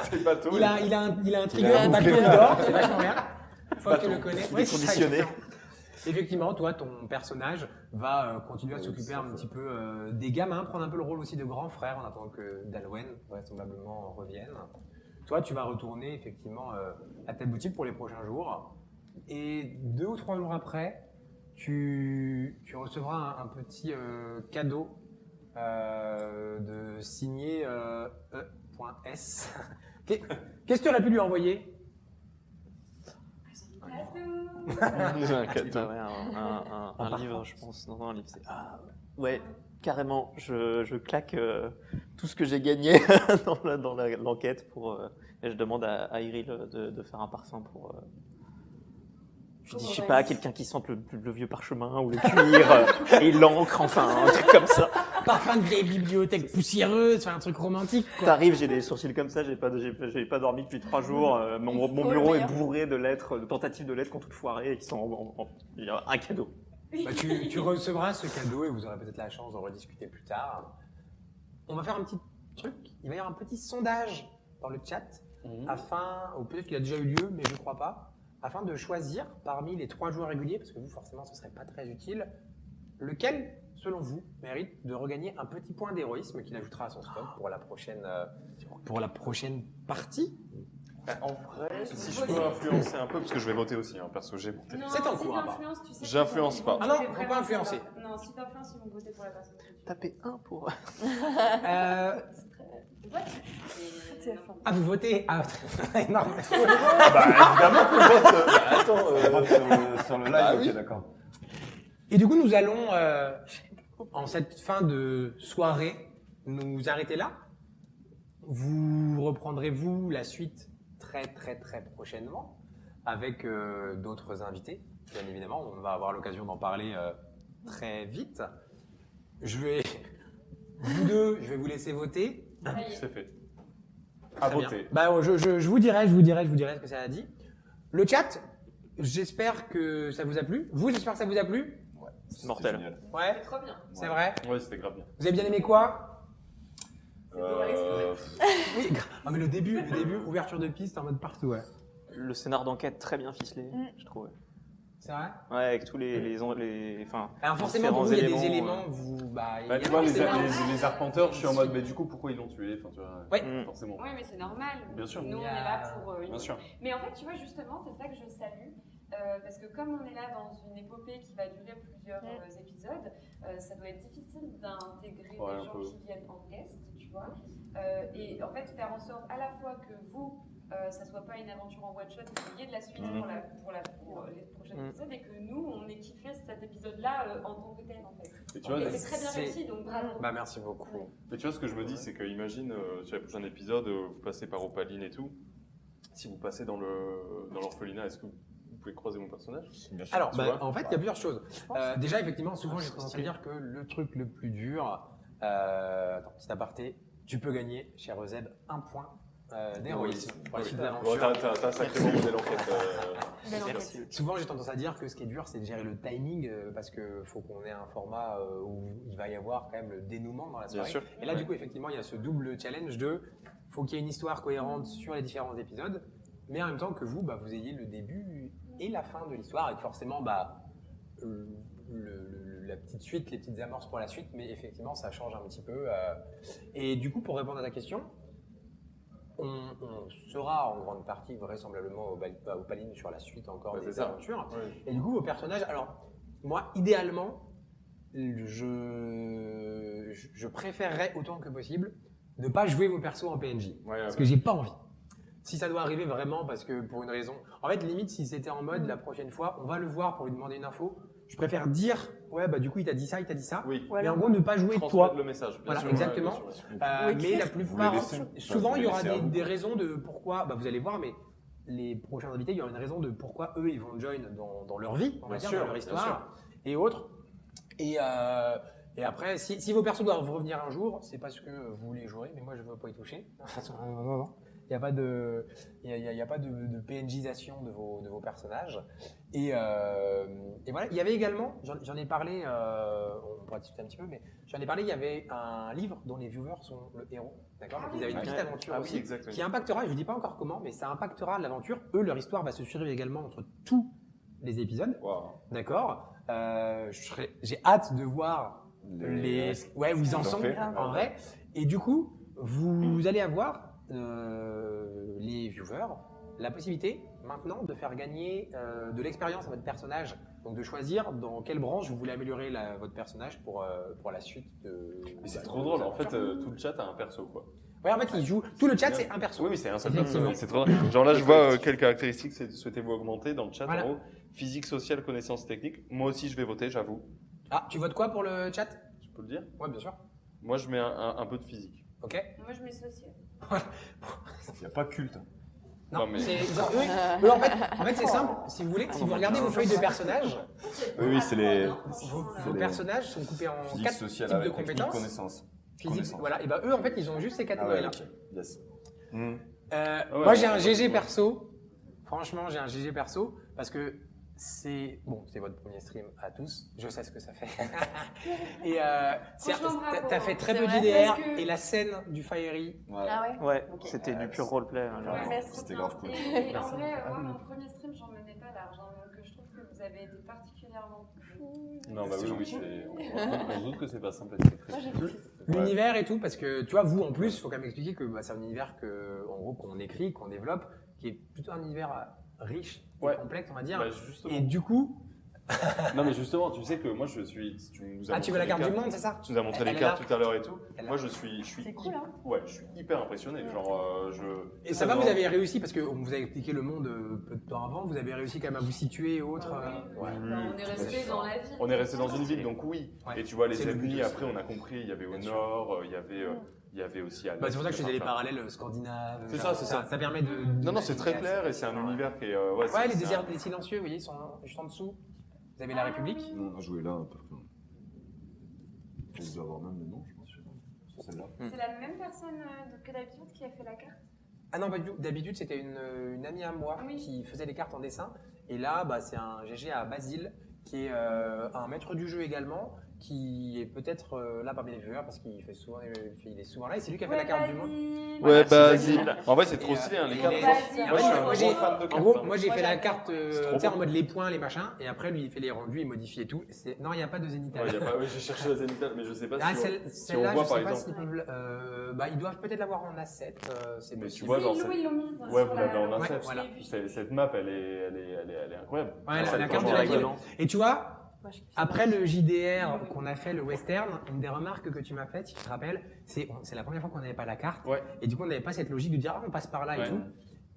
C'est le bateau. Il a un trigger, bateau, il dort, c'est vachement bien. Faut que tu le connais. Il est conditionné. Effectivement, toi, ton personnage va continuer à s'occuper un petit peu des gamins, prendre un peu le rôle aussi de grand frère en attendant que Dalwen vraisemblablement revienne. Toi, tu vas retourner effectivement à ta boutique pour les prochains jours. Et 2 ou 3 jours après, tu recevras un petit cadeau de signé E.S. Qu'est-ce que tu aurais pu lui envoyer? Un cadeau. Un livre, je pense. Non, un livre, c'est... Ah, ouais, carrément. Je claque tout ce que j'ai gagné dans l'enquête pour... et je demande à Iril de faire un parfum pour... je dis, je sais pas, quelqu'un qui sente le vieux parchemin ou le cuir et l'encre, enfin, un truc comme ça. Parfum de vieille bibliothèque poussiéreuse, enfin un truc romantique, quoi. T'arrives, j'ai des sourcils comme ça, j'ai pas dormi depuis 3 jours, mon bureau est bourré de lettres, de tentatives de lettres qui ont toutes foiré et qui sont il y a un cadeau. Bah, tu recevras ce cadeau et vous aurez peut-être la chance d'en rediscuter plus tard. On va faire un petit truc. Il va y avoir un petit sondage dans le chat ou peut-être qu'il a déjà eu lieu, mais je crois pas, afin de choisir parmi les 3 joueurs réguliers, parce que vous, forcément, ce serait pas très utile, lequel, selon vous, mérite de regagner un petit point d'héroïsme qu'il ajoutera à son stock pour la prochaine partie. En vrai, si je peux influencer un peu, parce que je vais voter aussi, hein, parce que j'ai monté. Non, C'est en si cours, hein, t'influences, tu sais J'influence qu'ils vont pas. Ah non, voter faut vraiment pas influencer. pour la- Non, si t'influences, ils vont voter pour la personne. que tu veux. Tapez 1 pour... Vous votez. Ah, non. Bah, évidemment que je vote. Attends, sur le live, Bah ok, oui. d'accord. Et du coup, nous allons, en cette fin de soirée, nous arrêter là. Vous reprendrez, vous, la suite très très très prochainement avec d'autres invités. Bien évidemment, on va avoir l'occasion d'en parler très vite. Vous deux, je vais vous laisser voter. C'est fait. Très À bien. voter. Bah, je vous dirai ce que ça a dit. Le chat, j'espère que ça vous a plu. Vous, j'espère que ça vous a plu. C'était Mortel. génial. Ouais, Trop bien. c'est vrai. Ouais, c'était grave bien. Vous avez bien aimé quoi? C'est beau à l'exprimer. Oui. Ah, mais le début, ouverture de piste en mode partout, ouais. Le scénar d'enquête très bien ficelé, je trouve. C'est vrai. Ouais, avec tous les enfin, Alors forcément, pour vous, il y a des éléments, il y a Tu vois, c'est normal. les arpenteurs, je suis en mode, mais du coup, pourquoi ils l'ont tué? Enfin, tu vois, Ouais. forcément. Oui, mais c'est normal. Bien sûr. Nous, on Il y est a- là pour une... Bien sûr. Mais en fait, tu vois, justement, c'est ça que je salue. Parce que comme on est là dans une épopée qui va durer plusieurs épisodes, ça doit être difficile d'intégrer Ouais, des un gens peu. qui viennent en guest, tu vois. Et en fait, faire en sorte à la fois que vous, ça soit pas une aventure en one-shot, qu'il y ait de la suite pour les prochains épisodes, et que nous, on ait kiffé cet épisode-là en tant que tel, en fait. Et tu vois, Et c'est très bien c'est- réussi, donc bravo. Bah, merci beaucoup. Mais tu vois, ce que je me dis, c'est que imagine, sur les prochains épisodes, vous passez par Opaline et tout. Si vous passez dans l'orphelinat, est-ce que vous pouvez croiser mon personnage? Bien sûr. Alors, Tu bah, vois en fait, il y a plusieurs choses. Déjà, effectivement, souvent, j'ai tendance à dire que le truc le plus dur, attends, petit aparté, tu peux gagner, cher Euseb, 1 point d'héroïsme pour la suite de Bon, l'aventure. t'as sacrément mené l'enquête. Belle enquête. Merci. Souvent, j'ai tendance à dire que ce qui est dur, c'est de gérer le timing, parce que faut qu'on ait un format où il va y avoir quand même le dénouement dans la Bien soirée. sûr. Et là, du coup, effectivement, il y a ce double challenge de faut qu'il y ait une histoire cohérente sur les différents épisodes, mais en même temps que vous, bah, vous ayez le début et la fin de l'histoire, et que forcément, bah, la petite suite, les petites amorces pour la suite, mais effectivement, ça change un petit peu. Et du coup, pour répondre à ta question, on sera en grande partie vraisemblablement au Paline sur la suite encore Ouais, des c'est ça. aventures. Ouais. Et du coup, vos personnages, alors, moi, idéalement, je préférerais autant que possible ne pas jouer vos persos en PNJ. Ouais, Parce que j'ai pas envie. Si ça doit arriver vraiment, parce que pour une raison. En fait, limite, si c'était en mode la prochaine fois, on va le voir pour lui demander une info. Je préfère dire, ouais, bah du coup, il t'a dit ça, il t'a dit ça. Oui. Mais en gros, ne pas jouer Transmettre toi. le message. bien Voilà, sûr, exactement. ouais, bien sûr, bien sûr. Ou Mais écrire. la Vous les plupart, laissez. souvent, Vous il y les aura laissez à vous, des quoi. raisons de pourquoi, bah, vous allez voir, mais les prochains invités, il y aura une raison de pourquoi eux, ils vont join dans leur vie, on va Bien dire, sûr, dans leur bien histoire et autres. Et après, si vos persos doivent revenir un jour, c'est parce que vous les jouerez, mais moi, je ne veux pas y toucher. Non. Il n'y a pas de, il y a pas de PNJisation de vos personnages. Et voilà. Il y avait également, j'en ai parlé, on pourra discuter un petit peu, mais j'en ai parlé, il y avait un livre dont les viewers sont le héros. D'accord. Donc ils avaient une petite aventure Ah oui, aussi, exact. qui impactera, je ne dis pas encore comment, mais ça impactera l'aventure. Eux, leur histoire va se suivre également entre tous les épisodes. Waouh. D'accord. J'ai hâte de voir où ils en Tout à sont fait. en vrai. Et du coup, vous allez avoir les viewers la possibilité maintenant de faire gagner de l'expérience à votre personnage. Donc de choisir dans quelle branche vous voulez améliorer votre personnage pour la suite de. Mais c'est trop drôle. En fait, tout le chat a un perso, quoi. Ouais, en fait, ils jouent. Tout le chat, c'est un perso. Oui, oui, c'est un seul Effectivement. perso. C'est trop drôle. Genre là, je vois quelles caractéristiques souhaitez-vous augmenter dans le chat Voilà. en haut. Physique, sociale, connaissances techniques. Moi aussi, je vais voter, j'avoue. Ah, tu votes quoi pour le chat? Je peux le dire. Ouais, bien sûr. Moi, je mets un peu de physique. Ok. Moi, je mets social. Il n'y a pas culte. Non, Non, mais- eux, en fait, c'est simple. Si vous voulez, si vous regardez vos feuilles de personnages, Oui, c'est les vos personnages sont coupés en physique, 4 sociale, types de technique, compétences. connaissances. Physique, Connaissances. voilà. Et ben eux, en fait, ils ont juste ces Ah ouais, catégories-là. ok. Yes. ouais, Moi, j'ai ouais, un ouais, GG ouais. perso. Franchement, j'ai un GG perso parce que c'est votre premier stream à tous. Je sais ce que ça fait. Et Franchement, bravo. t'as fait très C'est peu vrai, d'IDR parce que- et la scène du Fiery. Ouais. Ah ouais. Ouais, Ok. c'était du pur roleplay. hein, genre. Ouais, c'est trop C'était bien. grave cool. Et en vrai, moi, mon premier stream, j'en menais pas large. Donc, je trouve que vous avez été particulièrement cool. Non, bah C'est oui, gentil. on se doute que c'est pas simple à écrire. Moi, j'ai kiffé. L'univers et tout, parce que tu vois, vous en plus, il faut quand même expliquer que c'est un univers en gros, qu'on écrit, qu'on développe, qui est plutôt un univers riche et Ouais. complexe, on va dire. Bah, justement. Et du coup, Non, mais justement, tu sais que moi, je suis. Tu nous as Ah, tu veux la montré carte les du monde, c'est ça? Tu nous as montré Elle les est cartes là. tout à l'heure et tout. Elle est Moi, là. je suis C'est cool, hein. Ouais, je suis hyper impressionné. Genre, Et ça va, vous avez réussi, parce qu'on vous a expliqué le monde peu de temps avant, vous avez réussi quand même à vous situer et autres. On est resté dans la ville. On est resté dans une ville, donc oui. Ouais. Et tu vois, les C'est le but ennemis, aussi. après, on a compris, il y avait au Bien sûr. nord, il y avait aussi à l'est. Bah, c'est pour ça que je faisais les Enfin, parallèles scandinaves. C'est genre, ça, c'est ça. Ça permet de. Non, non, c'est très clair et c'est un univers qui est. Ouais, c'est- les c'est déserts des silencieux, vous voyez, ils sont juste en dessous. Vous avez la République. Non, on a joué là un peu. On doit avoir même le nom, je pense. Sur celle-là. C'est la même personne que d'habitude qui a fait la carte. Ah non, pas du tout. D'habitude, c'était une amie à moi Oui. qui faisait les cartes en dessin. Et là, bah, c'est un GG à Basile, qui est un maître du jeu également, qui est peut-être là parmi les viewers parce qu'il fait souvent, il est souvent là. Et c'est lui qui a fait la carte du monde. Ouais, Basile. Basile. En vrai, c'est Et, trop stylé, hein, les et cartes. les- Basile. Moi, je suis un Moi, gros j'ai- fan de En cartes. gros, hein. moi j'ai Moi, fait la j'adore. carte trop tu sais, en beau. mode les points, les machins, et après lui il fait les rendus, il modifie et tout. Non, il n'y a pas de zénithal. Ouais, y a pas- ouais, j'ai cherché la zénithale, mais je sais pas Ah, si. celle-là, voit, je par sais pas exemple. s'ils peuvent. Bah, ils doivent peut-être l'avoir en A7. C'est Mais possible. tu vois, genre, Ils l'ont mise. Ouais, sur vous la- l'avez en Ouais, A7. voilà. Cette map, elle est incroyable. Ouais, la Ça, carte franchement, de la rigolo. ville. Et tu vois, Moi, je kiffe. après le JDR qu'on a fait, le western, une des remarques que tu m'as faites, si tu te rappelles, c'est la première fois qu'on n'avait pas la carte. Ouais. Et du coup, on n'avait pas cette logique de dire, ah, on passe par là Ouais. et tout.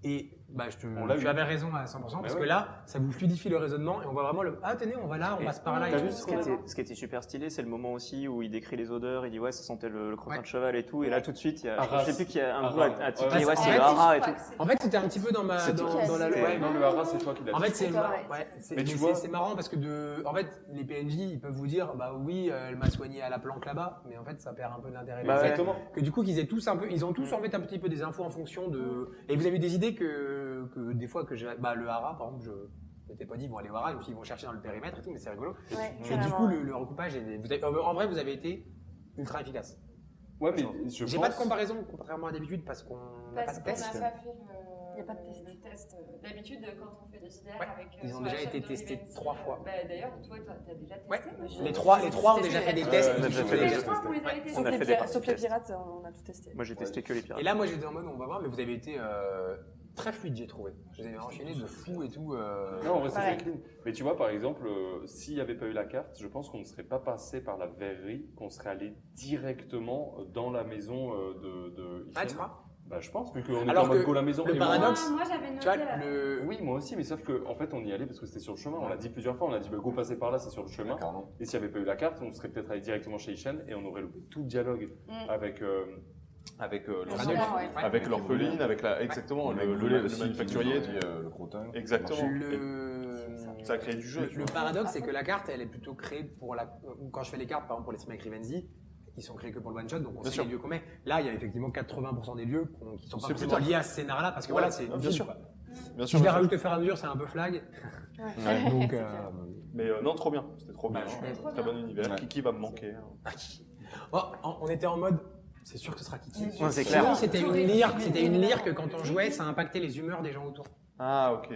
Et bah, On l'a tu eu. avais raison à 100%, parce ouais. que là, ça vous fluidifie le raisonnement et on voit vraiment le, ah, tenez, on va là, on passe par là. T'as et vu tout. ce qui était super stylé, c'est le moment aussi où il décrit les odeurs, il dit ouais, ça sentait le crottin Ouais. de cheval et tout, et là tout de suite, il y a, Arras. je sais plus qu'il y a un Arras. goût à tiquer, Ouais, ouais, en c'est fait, le hara et tout. En fait, c'était un petit peu dans la C'était- loi. Ouais, non, le hara, c'est toi qui l'as En dit. fait, c'est C'est marrant, correct. ouais, Mais tu mais vois- c'est marrant parce que en fait, les PNJ, ils peuvent vous dire, bah oui, elle m'a soigné à la planque là-bas, mais en fait, ça perd un peu d'intérêt. Bah, Exactement. Que du coup, qu'ils aient tous un peu, ils ont tous en fait un petit peu des infos en fonction de. Et vous avez des idées que des fois que j'ai, bah le hara, par exemple, je m'étais pas dit, ils vont aller au hara, ils vont chercher dans le périmètre et tout, mais c'est rigolo. Ouais, Et du carrément. coup, le recoupage, en vrai, vous avez été ultra efficace. Ouais, mais je J'ai pense. pas de comparaison, contrairement à d'habitude, parce qu'on n'a pas Parce de qu'on test. n'a pas fait Y a pas de test. le test. D'habitude, quand on fait des JDR Ouais, avec. ils ont soit déjà la chef été de testés l'event, 3 fois. Bah, d'ailleurs, toi, t'as déjà testé. Ouais, moi, je- les trois ont déjà fait des tests. on a déjà fait Les des tests. trois, vous les avez testés. On a Sauf les fait des pirates, parties sauf les tests. pirates, on a tout testé. Moi j'ai testé que les pirates. Et là, moi, j'étais en mode, on va voir, mais vous avez été très fluide, j'ai trouvé. Je vous avez enchaîné de fou et tout. Non, en vrai, c'est Pareil. très clean. Mais tu vois, par exemple, s'il n'y avait pas eu la carte, je pense qu'on ne serait pas passé par la verrerie, qu'on serait allé directement dans la maison de Ah, Hichem. tu vois. Bah, je pense, vu qu'on était Alors en mode que go la maison. le et moi- paradoxe- Moi, j'avais noté Tu vois, la- Oui, moi aussi, mais sauf qu'en fait, on y allait parce que c'était sur le chemin. On l'a dit plusieurs fois. On a dit, bah, go passer par là, c'est sur le chemin. Carrément. Et s'il n'y avait pas eu la carte, on serait peut-être allé directement chez Hichem et on aurait loupé tout le dialogue avec Radolf. Ouais. avec l'orpheline, avec la exactement le manufacturier. Le crottin. Exactement. Le... Ça a créé du jeu. tu Le vois. paradoxe, c'est que la carte, elle est plutôt créée pour la. Quand je fais les cartes, par exemple pour les Smack Rivenzi, ils sont créés que pour le one shot, donc on Bien sait sûr. les lieux qu'on met. Là, il y a effectivement 80% des lieux qui sont pas C'est forcément plus tard. liés à ce scénario-là, parce que Ouais, voilà, c'est une bien ville, sûr. quoi. Bien Si sûr. je les bien sûr. rajoute au fur et à mesure, c'est un peu flag. Ouais. Donc, C'est clair. Mais non, trop bien. C'était trop bien. Bah, c'était trop Très bien. bon univers. Ouais. Kiki va me manquer. hein. oh, on était en mode. C'est sûr que ce sera Kiki. Ouais, c'est Sinon, clair. c'était une lyre que quand on jouait, ça impactait les humeurs des gens autour. Ah, ok.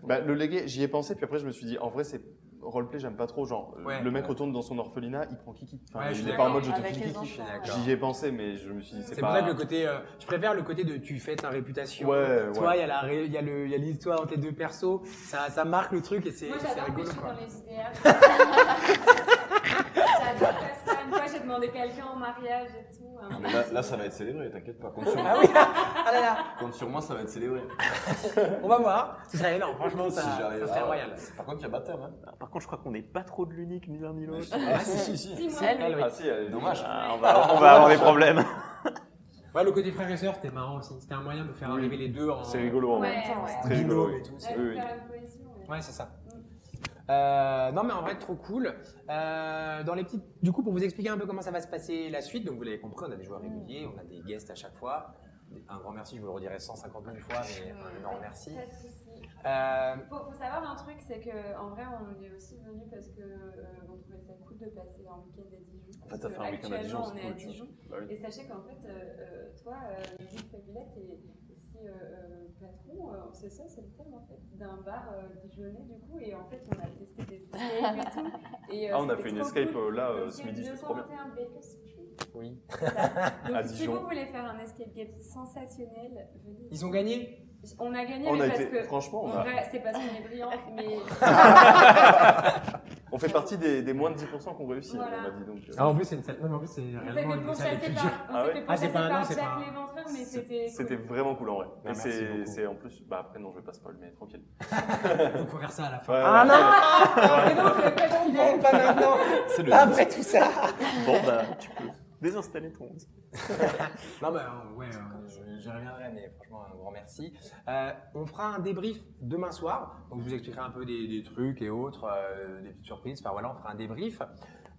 Bah, le légué, j'y ai pensé, puis après, je me suis dit, en vrai, c'est roleplay, j'aime pas trop. Genre, Ouais. le mec retourne dans son orphelinat, il prend Kiki. Enfin, Ouais, je suis il est pas en d'accord. mode je te Avec file les Kiki. enfants, J'y ai pensé, mais je me suis dit, C'est c'est pour pas. ça que le côté. Je préfère le côté de tu fais ta réputation. Ouais, Tu vois, ouais. il y a l'histoire entre les deux persos. Ça marque le truc et c'est Moi, c'est j'adore rigolo, pêcher quoi. dans les JDR. J'adore faire ça. Une fois, j'ai demandé quelqu'un en mariage et tout. hein. Mais là, ça va être célébré, t'inquiète pas. Compte sur, Ah oui, ah là là. compte sur moi, ça va être célébré. On va voir. Ce serait énorme, franchement, ça, Si j'arrive. ça serait Ah, royal. Par contre, il y a baptême. Hein. Alors, par contre, je crois qu'on n'est pas trop de l'unique ni l'un ni l'autre. Ah, si. Si, moi, Elle, oui. Ah, si, elle est Dommage. Ah, on va avoir des problèmes. Ouais, le côté frère et sœur, c'était marrant aussi. C'était un moyen de faire Oui. arriver les deux en. C'est rigolo. en vrai. Ouais, Ouais. ouais. Très rigolo. binôme et tout. Ouais, Oui, oui. faire une cohésion, ouais. Ouais, c'est ça. Non, mais en vrai, trop cool. Dans les petites. Du coup, pour vous expliquer un peu comment ça va se passer la suite, donc vous l'avez compris, on a des joueurs réguliers, on a des guests à chaque fois. Un grand merci, je vous le redirai 150 000 fois, mais un énorme merci. Pas de souci. Euh, Faut savoir un truc, c'est qu'en vrai, on est aussi venu parce que on trouvait ça cool de passer un week-end à Dijon. En fait, ça fait un week-end à Dijon, Actuellement, c'est on est cool, à tu vois. Dijon. Bah oui. Et sachez qu'en fait, toi, Lily Fabulette est aussi patron, c'est ça, c'est le terme en fait, d'un bar dijonnais du coup. Et en fait, on a testé des escapes et tout. Et, Ah, on a c'était fait une trop escape cool. là Donc, ce il y a midi, c'était trop bien. 221 Baker Street. oui. Donc, À si Dijon. vous voulez faire un escape game sensationnel, venez. Ils ont gagné. On a gagné, On mais a parce été, que. franchement, En vrai, c'est parce qu'on est brillant, mais. on fait partie des moins de 10% qu'on réussit, Voilà. on m'a dit. Donc, Ah, en plus, c'est une salle. Non, mais en plus, c'est On s'est réellement fait une des salles les pourchasser plus par, dures. on Ah s'est ouais fait Ah, pourchasser c'est pas- par non, c'est Jack pas- l'éventreur, mais c'était. C'était cool. vraiment cool en vrai. Ah, Et merci beaucoup. c'est en plus, bah après, non, je vais pas spoil, mais tranquille. Donc, on va faire ça à la fin. Ouais, Ah ouais. non Mais non, je vais pas On spoiler. parle pas maintenant. C'est le Après tout ça. Bon, bah, tu peux désinstaller ton. Non, bah ouais, je reviendrai, mais franchement, un grand merci. On fera un débrief demain soir. Donc, je vous expliquerai un peu des trucs et autres, des petites surprises. Enfin, voilà, on fera un débrief.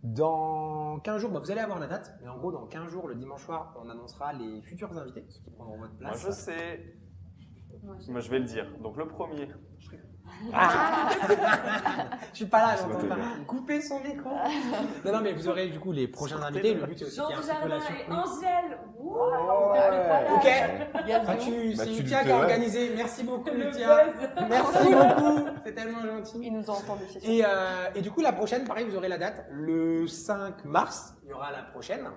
Dans 15 jours, bah, vous allez avoir la date, mais en gros, dans 15 jours, le dimanche soir, on annoncera les futurs invités, ceux qui prendront votre Moi, place. je sais. Moi, Moi, je vais le dire. Donc, le premier. Je suis pas là, Ça va j'entends pas. t'aider. Couper son micro. Non, mais vous aurez du coup les prochains invités. Le but, c'est aussi Jean qu'il y ait un petit peu la Dujardin et surprise. Angèle. Wouh. Ok. Gazou. Ah, c'est Bah, tu Lucia le qui a fais, organisé. Merci beaucoup, Le Lucia. buzz. Merci beaucoup. C'est tellement gentil. Ils nous ont entendus, c'est sûr. Et du coup, la prochaine, pareil, vous aurez la date. Le 5 mars, il y aura la prochaine.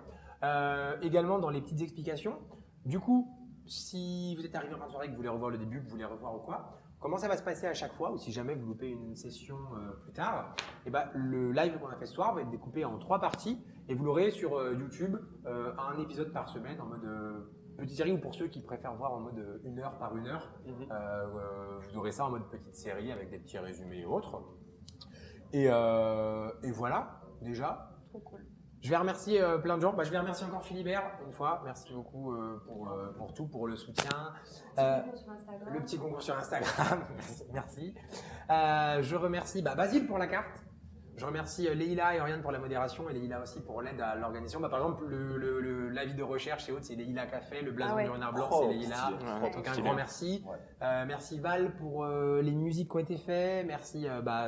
Également dans les petites explications. Du coup, si vous êtes arrivé en fin de soirée et que vous voulez revoir le début, que vous voulez revoir ou quoi, comment ça va se passer à chaque fois, ou si jamais vous loupez une session plus tard, et ben, le live qu'on a fait ce soir va être découpé en 3 parties et vous l'aurez sur YouTube, un épisode par semaine en mode petite série, ou pour ceux qui préfèrent voir en mode 1 heure par 1 heure, vous aurez ça en mode petite série avec des petits résumés et autres. Et voilà, déjà. Trop cool. Je vais remercier plein de gens. Bah, je vais remercier encore Philibert une fois. Merci beaucoup pour tout, pour le soutien. Sur Instagram. Le petit concours sur Instagram. Merci. Je remercie Basile pour la carte. Je remercie Leïla et Oriane pour la modération et Leïla aussi pour l'aide à l'organisation. Bah, par exemple, l'avis de recherche et autres, c'est Leïla qui a fait. Le blason Ah ouais. du renard blanc, Oh, c'est Leïla. stylé. Donc un Stylé. grand merci. Ouais. Merci Val pour les musiques qui ont été faites. Merci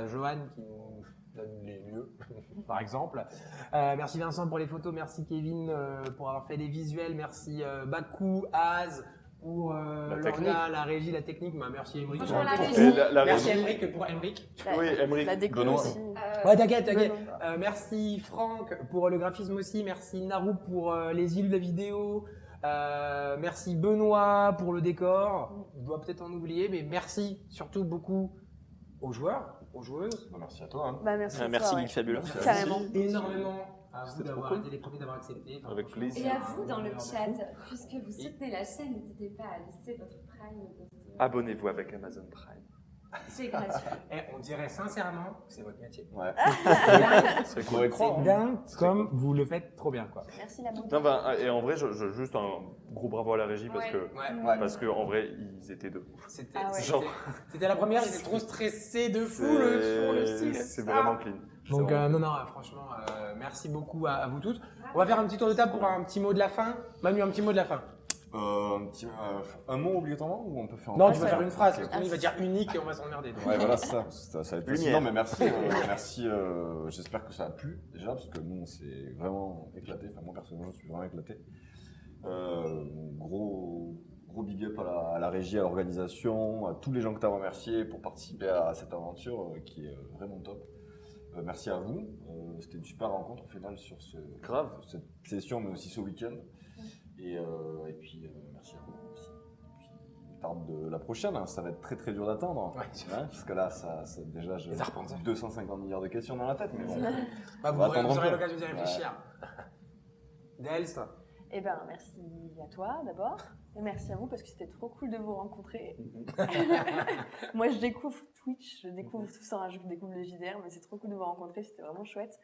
Johan qui nous donne les lieux, par exemple. Merci Vincent pour les photos. Merci Kevin pour avoir fait les visuels. Merci Bakou, Az pour l'orga, la régie, la technique. Bah, merci Emric. Franchement, la Pour- régie. Et la Merci régie. Emric pour Emric. Oui, Emric. La déco Benoît. aussi. Ouais, t'inquiète. Merci Franck pour le graphisme aussi. Merci Narou pour les îles de la vidéo. Merci Benoît pour le décor. Je dois peut-être en oublier, mais merci surtout beaucoup aux joueurs, aux joueuses. Bah, merci à toi. Hein. Bah, merci. à Merci, toi, Geek Fabuleux. Merci à Carrément. Énormément à vous C'était trop d'avoir cool. été les premiers d'avoir accepté. Enfin, Avec franchement, plaisir. Et à c'est vous dans le un chat, honneur de fou. puisque vous soutenez la chaîne, n'hésitez pas à laisser votre Prime. Abonnez-vous avec Amazon Prime. C'est gratuit. On dirait sincèrement que c'est votre métier. Ouais. C'est On pourrait croire. C'est dingue comme vous le faites trop bien, quoi. Merci la mode. Non, bah, et en vrai, juste un gros bravo à la régie parce Ouais. que, Ouais. parce que en vrai, ils étaient deux. C'était Ah ouais. c'était- c'était la première, j'étais trop stressé de fou le son, le style. C'est ça. vraiment clean. Donc C'est vraiment non, franchement, merci beaucoup à vous tous. On va faire un petit tour de table pour un petit mot de la fin. Manu, un petit mot de la fin. Un mot obligatoirement ou on peut faire en Non, phrase tu vas faire une phrase, Ok. parce que il va dire unique et on va s'emmerder. donc. Ouais, voilà, c'est ça. Ça va être facile. Lumière. Non, mais merci. Merci. J'espère que ça a plu déjà, parce que nous, on s'est vraiment éclaté. Enfin, moi, personnellement, je suis vraiment éclaté. Gros big up à la régie, à l'organisation, à tous les gens que tu as remerciés pour participer à cette aventure qui est vraiment top. Merci à vous. C'était une super rencontre au final sur Grave. cette session, mais aussi ce week-end. Et puis, merci à vous aussi. Puis, on tarde de la prochaine, hein. Ça va être très très dur d'attendre. Ouais. Parce que là, déjà, j'ai Les arpenteurs. 250 milliards de questions dans la tête. Mais bon, Bah, vous va aurez, attendre vous un aurez peu. l'occasion d'y réfléchir. Dels, Eh ben, merci à toi d'abord. Et merci à vous parce que c'était trop cool de vous rencontrer. Moi, je découvre Twitch, je découvre tout ça, hein, je découvre le JDR, mais c'est trop cool de vous rencontrer, c'était vraiment chouette.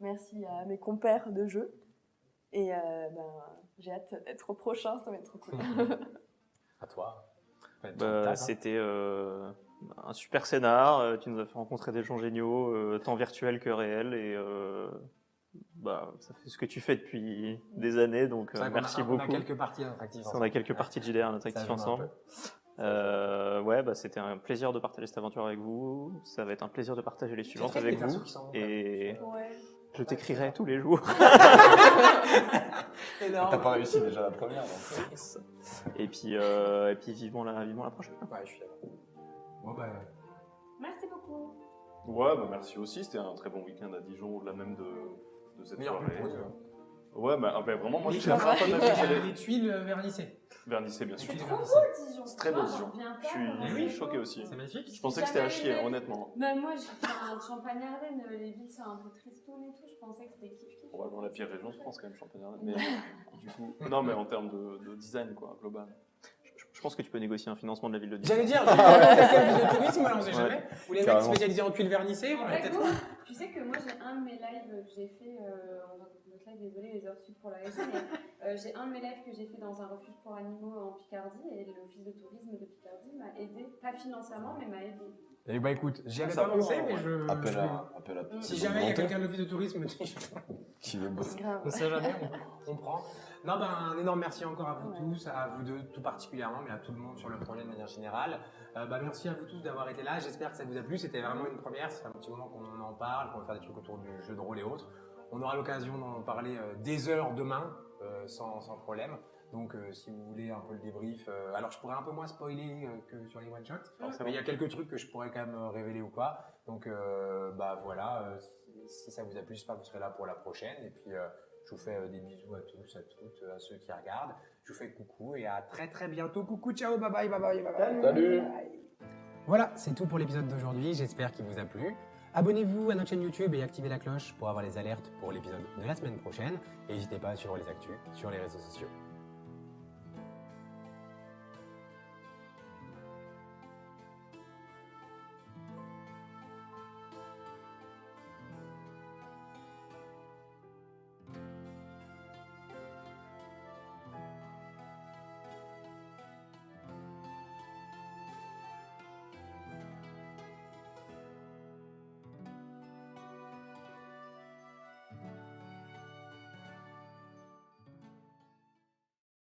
Merci à mes compères de jeu. Et j'ai hâte d'être au prochain, ça va être trop cool. à toi. C'était un super scénar. Tu nous as fait rencontrer des gens géniaux, tant virtuels que réels. Et ça fait ce que tu fais depuis des années. Donc merci beaucoup. On a quelques parties interactives On a quelques parties de JDR notre Ça actif gêne un ensemble. C'était un plaisir de partager cette aventure avec vous. Ça va être un plaisir de partager les suivantes avec vous. Et Ouais. je t'écrirai tous les jours. Énorme. t'as pas réussi déjà la première. Donc. Et puis vivons la prochaine. Ouais, je suis d'accord. Bon, bah, Merci beaucoup. Ouais, bah merci aussi. C'était un très bon week-end à Dijon, au-delà même de cette meilleur soirée. but pour eux. Ouais, bah vraiment, moi, Les c'est la première fois de ma vie que j'ai les tuiles vernissées. Vernissé, bien sûr. C'est Tu trop vas beau, Dijon. C'est très beau, Moi, Dijon. j'en reviens pas, Je comment suis c'est choqué beau. aussi. C'est magnifique. Je pensais que c'était à chier, Jamais honnêtement. Bah, moi, j'étais en Champagne-Ardenne, les villes sont un peu tristounes et tout. Je pensais que c'était kiff-kiff. Probablement la pire région de France, quand même, Champagne-Ardenne. Mais du coup, non, mais en termes de design, quoi, global. Je pense que tu peux négocier un financement de la ville de Dijon. J'allais dire, quel de tourisme, on sait Ouais. jamais. Ou les mecs Carrément. spécialisés en cuir vernissé, En on vrai, peut-être. tu sais que moi, j'ai un de mes lives que j'ai fait, notre live, désolé les heures sup pour la région, mais j'ai un de mes lives que j'ai fait dans un refuge pour animaux en Picardie et l'office de tourisme de Picardie m'a aidé, pas financièrement, mais m'a aidé. Eh bah écoute, j'y avais Ça pas pensé, prend, mais ouais. je. Appel à Si jamais il y a quelqu'un de l'office de tourisme qui veut bosser. Grave. on sait jamais, on prend. Non, ben, un énorme merci encore à vous tous, à vous deux tout particulièrement, mais à tout le monde sur le projet de manière générale. Merci à vous tous d'avoir été là. J'espère que ça vous a plu. C'était vraiment une première. Ça fait un petit moment qu'on en parle, qu'on va faire des trucs autour du jeu de rôle et autres. On aura l'occasion d'en parler des heures demain, sans problème. Donc, si vous voulez un peu le débrief, alors je pourrais un peu moins spoiler que sur les one-shots, mais il y a quelques trucs que je pourrais quand même révéler ou quoi. Donc, voilà, si ça vous a plu, j'espère que vous serez là pour la prochaine. Et puis, je vous fais des bisous à tous, à toutes, à ceux qui regardent. Je vous fais coucou et à très très bientôt. Coucou, ciao, bye bye, bye bye, bye bye. Salut. Voilà, c'est tout pour l'épisode d'aujourd'hui. J'espère qu'il vous a plu. Abonnez-vous à notre chaîne YouTube et activez la cloche pour avoir les alertes pour l'épisode de la semaine prochaine. Et n'hésitez pas à suivre les actus sur les réseaux sociaux.